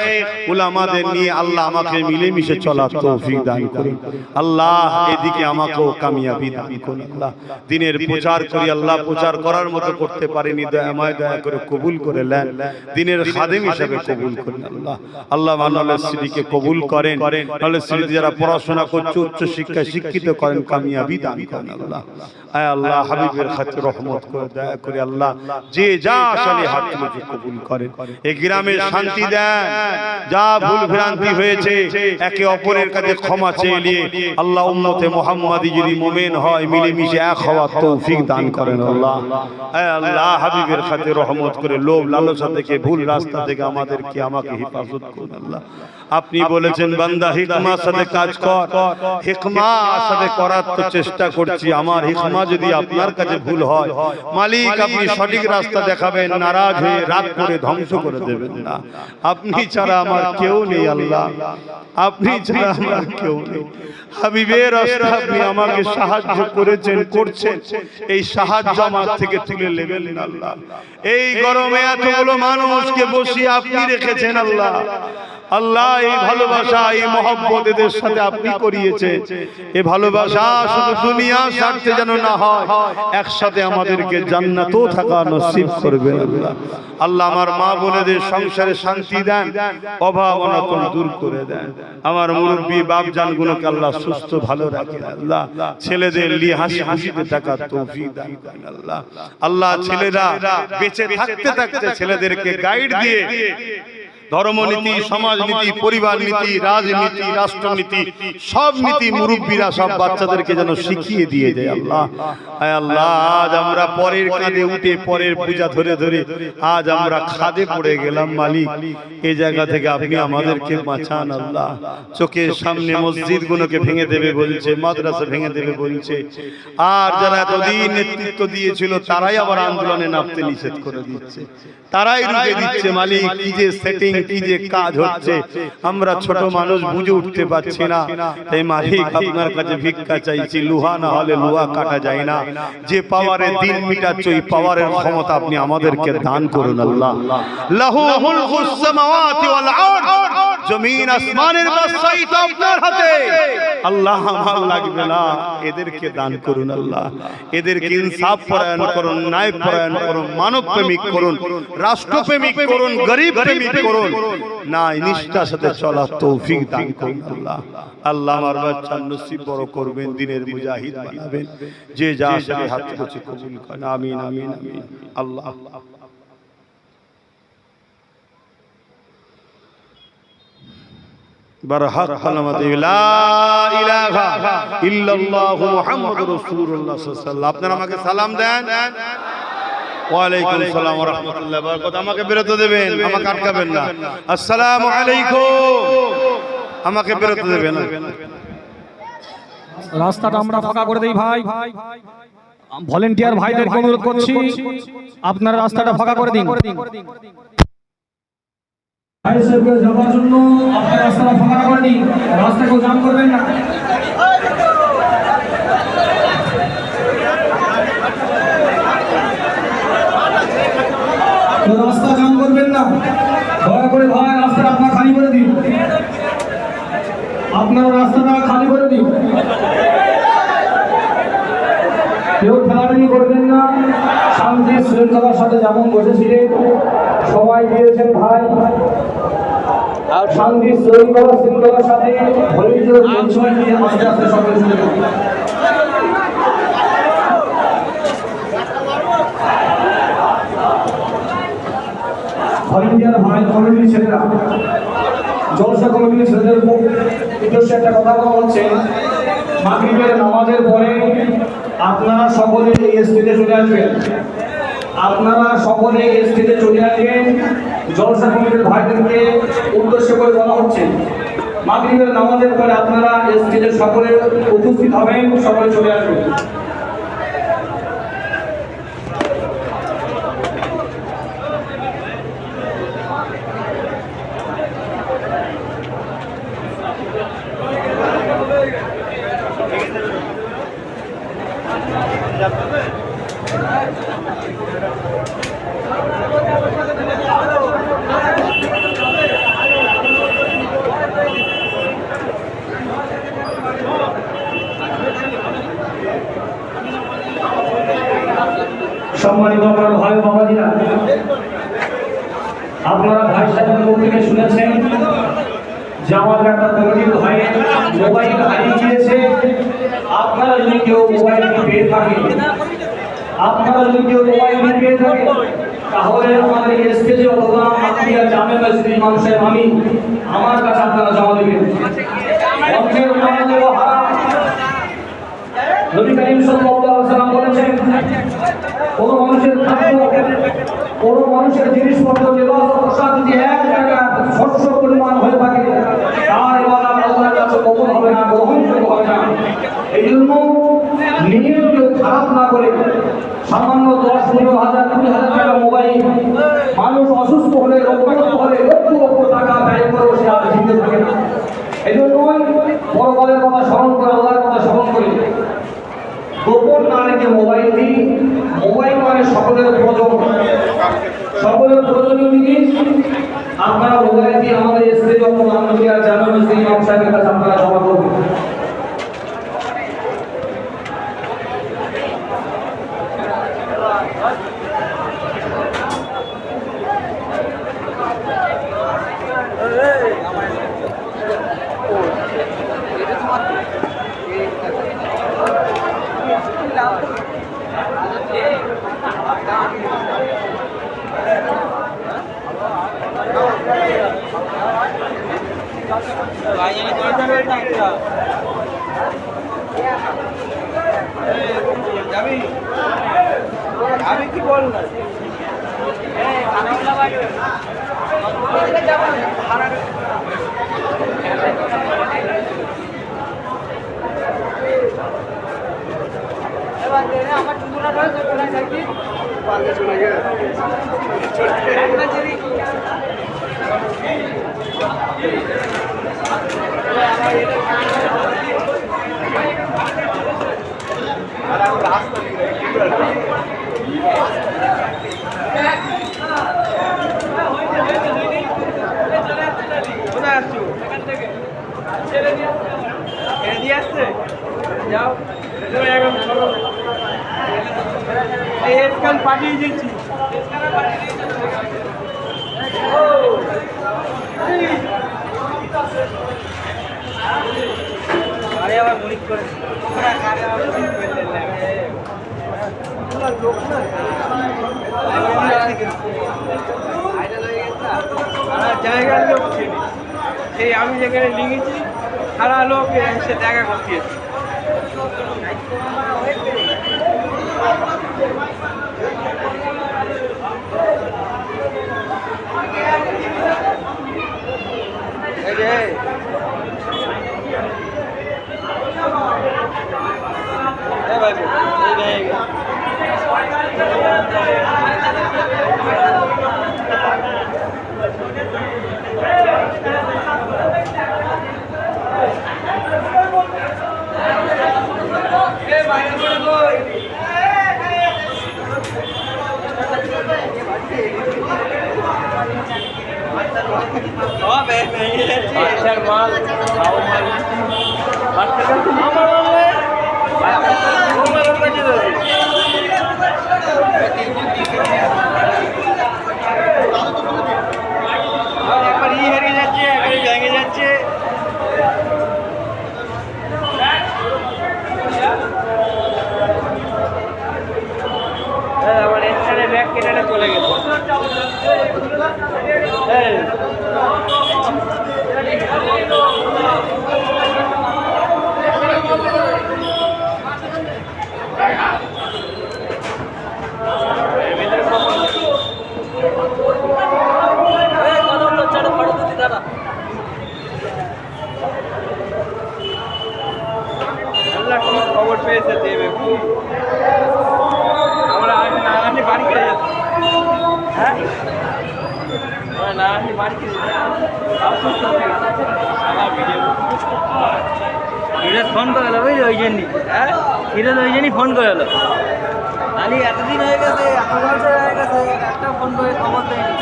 উলামাদের নিয়ে আল্লাহ আমাকে মিলেমিশে চলার তৌফিক দান করুন আল্লাহ। এদিকে আমাকেও কামিয়াবি দান করুন আল্লাহ। দ্বীনের প্রচার করি আল্লাহ, প্রচার করার মতো করতে পারিনি, দয়াময় দয়া করে কবুল করে নেন, দ্বীনের খাদেম হিসেবে কবুল করুন আল্লাহ। আল্লাহ মাওলানা সিদ্দিককে কবুল করেন, মাওলানা সিদ্দিক যারা পড়াশোনা করছে উচ্চ শিক্ষায় শিক্ষিত করেন, কামিয়াবি দান করেন আল্লাহ। হে আল্লাহ হাবিবের খাতে রহমত করে দয়া করে আল্লাহ যে যা আসলে হাত তুলে কবুল করেন। এই গ্রামে শান্তি দেন, যা ভুল ভ্রান্তি হয়েছে একে অপরের কাছে ক্ষমা চেয়ে নিয়ে আল্লাহ উম্মতে মুহাম্মাদি যদি মুমিন হয় মিলেমিশে এক হওয়ার তৌফিক দান করেন আল্লাহ। হে আল্লাহ হাবিবের খাতে রহমত করে লোভ লালসা থেকে ভুল রাস্তা থেকে আমাদেরকে আমাকে হেফাজত করুন আল্লাহ। আপনি বলেছেন বান্দা হিকমার সাথে কাজ কর, হিকমার সাথে করার তো চেষ্টা করছি। আমার হিকমা যদি আপনার কাছে ভুল হয় মালিক আপনি সঠিক রাস্তা দেখাবেন, নারাজ হয়ে রাত করে ধ্বংস করে দেবেন না। আপনি ছাড়া আমার কেউ নেই আল্লাহ, আপনি ছাড়া আমার কেউ নেই। হাবিবের রাস্তা আপনি আমাকে সাহায্য করেছেন, করছেন, এই সাহায্য আমার থেকে তুলে নেবেন না আল্লাহ। এই গরমে এতগুলো মানুষকে বসিয়ে আপনি রেখেছেন আল্লাহ। আল্লাহ এই ভালোবাসা এই মহব্বত এদের সাথে আপনি করিয়েছেন, এই ভালোবাসা শুধু দুনিয়ার স্বার্থে যেন না হয়, একসাথে আমাদেরকে জান্নাতেও থাকা নসিব করবেন আল্লাহ। আল্লাহ আমার মা বোনেদের সংসারে শান্তি দেন, অভাব অনটন দূর করে দেন। আমার মুরব্বী বাপ জানগুলোকে আল্লাহ সুস্থ ভালো রাখেন আল্লাহ। ছেলেদের নিয়ে হাসি খুশিতে থাকার তৌফিক দান করেন আল্লাহ। আল্লাহ ছেলেরা বেঁচে থাকতে থাকতে ছেলেদেরকে গাইড দিয়ে ধর্মনীতি, সমাজনীতি, পরিবার নীতি, রাজনীতি, রাষ্ট্রনীতি, সব নীতি মুরব্বীরা সব বাচ্চাদেরকে যেন শিখিয়ে দিয়ে যায় আল্লাহ। আয় আল্লাহ আজ আমরা পরের কাঁধে উঠে পরের পূজা ধরে ধরে আজ আমরা খাদে পড়ে গেলাম মালিক। এই জায়গা থেকে আপনি আমাদেরকে বাঁচান আল্লাহ। চোখের সামনে মসজিদ গুলোকে ভেঙে দেবে বলছে, মাদ্রাসা ভেঙে দেবে বলছে, আর যারা এতদিন নেতৃত্ব দিয়েছিল তারাই আবার আন্দোলনে নামতে নিষেধ করে দিচ্ছে, তারাই রুখে দিচ্ছে মালিক। কি যে সেটিং কি যে কাজ হচ্ছে আমরা ছোট মানুষ বুঝে উঠতে পারছি না। তাই মালিক আপনার কাছে ভিক্ষা চাইছি, লোহা না হলে লোহা কাটা যায় না। যে পাওয়ারে দিন মিটাচ্ছ এই পাওয়ারের ক্ষমতা আপনি আমাদেরকে দান করুন আল্লাহ। লাহু মুলকুস সামাওয়াতি ওয়াল আরদ, জমিন আসমানের বাদশাহী তো আপনার হাতে আল্লাহ। আমার লাগবে না, এদেরকে দান করুন আল্লাহ। এদেরকে ইনসাফ পরায়ণ করুন, ন্যায় পরায়ণ করুন, মানব প্রেমিক করুন, রাষ্ট্র প্রেমিক করুন, গরিব প্রেমিক করুন, না নিষ্ঠার সাথে চলার তৌফিক দান করুন আল্লাহ। আল্লাহ আমার বাচ্চার নসিব বড় করবেন, দিনের মুজাহিদ বানাবেন। যে যা আসলে হাত থেকে কবুল করেন, আমিন আমিন আমিন। আল্লাহ বারহাক কালামাতে লা ইলাহা ইল্লাল্লাহু মুহাম্মাদুর রাসূলুল্লাহ সাল্লাল্লাহু আলাইহি ওয়াসাল্লাম। আপনারা আমাকে সালাম দেন। ওয়া আলাইকুম আসসালাম ওয়া রাহমাতুল্লাহি ওয়া বারাকাতুহু। আমাকে বিরত দেবেন, আমাকে আটকাবেন না। আসসালামু আলাইকুম, আমাকে বিরত দেবেন না। রাস্তাটা আমরা ফাঁকা করে দেই ভাই। ভলেন্টিয়ার ভাইদেরকে অনুরোধ করছি আপনারা রাস্তাটা ফাঁকা করে দিন। যাওয়ার জন্য আপনারা রাস্তাটা ফাঁকা করে দিন, রাস্তাকেও জাম করবেন না। রাস্তা জাম করবেন না, দয়া করে ভাই রাস্তাটা আপনারা খালি করে দিন। আপনারা রাস্তাটা খালি করে দিন, কেউ ঠেলাঠেলি করবেন না। শান্তি শৃঙ্খলার সাথে যেমন বসেছিলেন সবাই দিয়েছেন ভাই, শান্তি শৃঙ্খলার সাথে আস্তে আস্তে সবাই শুনে ভলেন্টিয়ার ভাই, কমিটির ছেলেরা, জলসা কমিটির ছেলেদের উদ্দেশ্যে একটা কথা বলা হচ্ছে। মাগরিবের নামাজের পরে আপনারা সকলে এই স্টেজে চলে আসবেন। আপনারা সকলে এই স্টেজে চলে আসবেন। জলসা কমিটির ভাইদেরকে উদ্দেশ্য করে বলা হচ্ছে, মাগরিবের নামাজের পরে আপনারা এই স্টেজে সকলে উপস্থিত হবেন, সকলে চলে আসবেন। সম্মানিত আমার ভাই বাবাজিরা, আপনারা ভাই সাহেবের মুখ থেকে শুনেছেন যে আমাদের একটা কমিটির ভাই মোবাইল হারিয়ে গিয়েছে। আপনারা যদি কেউ মোবাইল পেয়ে থাকেন, তাহলে আমাদের স্টেজে অথবা আত্মীয় জামে মসজিদ ইমাম সাহেব আমি আমার কাছে আপনারা জমা দেবেন। অন্যের জমা দেওয়া হারাম। নবী করিম সাল্লাল্লাহু আলাইহি ওয়াসাল্লাম বলেছেন, কোন মানুষের জিনিসপত্র লেবাস পোশাক যদি এক টাকা শস্য পরিমাণ হয়ে থাকে তার ইবাদত আল্লাহর কাছে কবুল হবে না, গ্রহণযোগ্য হবে না। এই জন্য নিয়মকে খারাপ না করে সামান্য 10-15,000 20,000 টাকা মোবাইল মানুষ অসুস্থ হলে রোগগ্রস্ত হলে লক্ষ টাকা ব্যয় করে সে আর জিতে থাকে না। এই জন্য পরকালের কথা স্মরণ করে, আল্লাহর কথা স্মরণ করে গোপন না রেখে মোবাইল দিই। মোবাইল মানে সকলের প্রয়োজনীয় জিনিস। আপনারা মোবাইল দিয়ে আমাদের স্টেজ অথবা আত্মীয় জামে মসজিদ ইমাম সাহেবের কাছে আপনারা জমা করবেন। আমি কি বলবো আমার চুনা রয়েছে কোথায় থাকি চলে গেছে স্ক্যান পাঠিয়ে দিচ্ছি। আরে আবার মনিক করে জায়গার লোক ছিল সেই আমি যেখানে লিখেছি সারা লোক এসে দেখা করতে এসেছে। এই যে ভাই এই বাচ্চার মাল খাও মাল বাচ্চার কাছে আমার একবার ই হেরে যাচ্ছে একবার ভেঙে যাচ্ছে। আমার এখানে ব্যাগ কেটে চলে গেছে। খবর পেয়েছে দেবে আমরা নাগানি বাড়ি করে যাচ্ছি। হ্যাঁ আমরা নাগানি বাড়ি করে যাচ্ছি। ফোন করে এলো বুঝলি ওই জন্যই। হ্যাঁ ফিরে ওই জন্যই ফোন করে এলো। তাহলে এতদিন হয়ে গেছে এত বছর হয়ে গেছে একটা ফোন করে খবর দেয়নি।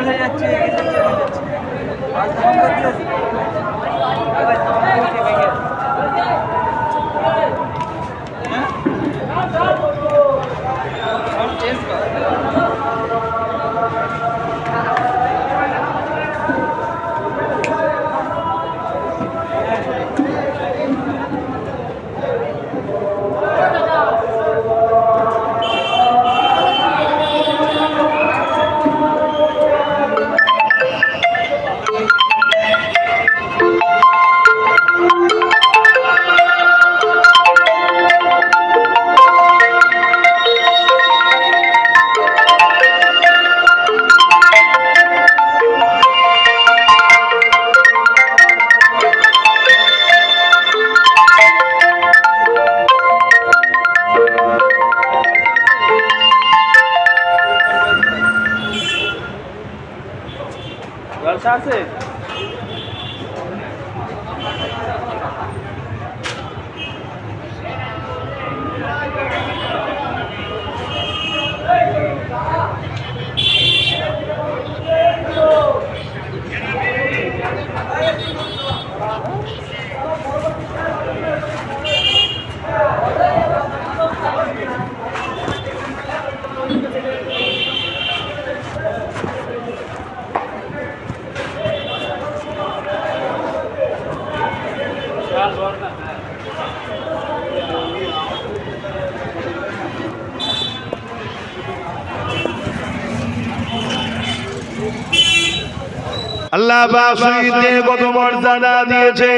হয়ে যাচ্ছে ফোন করতে যাচ্ছি। জলসা আছে আল্লাহ পাক শহীদদের কত মর্যাদা দিয়েছে।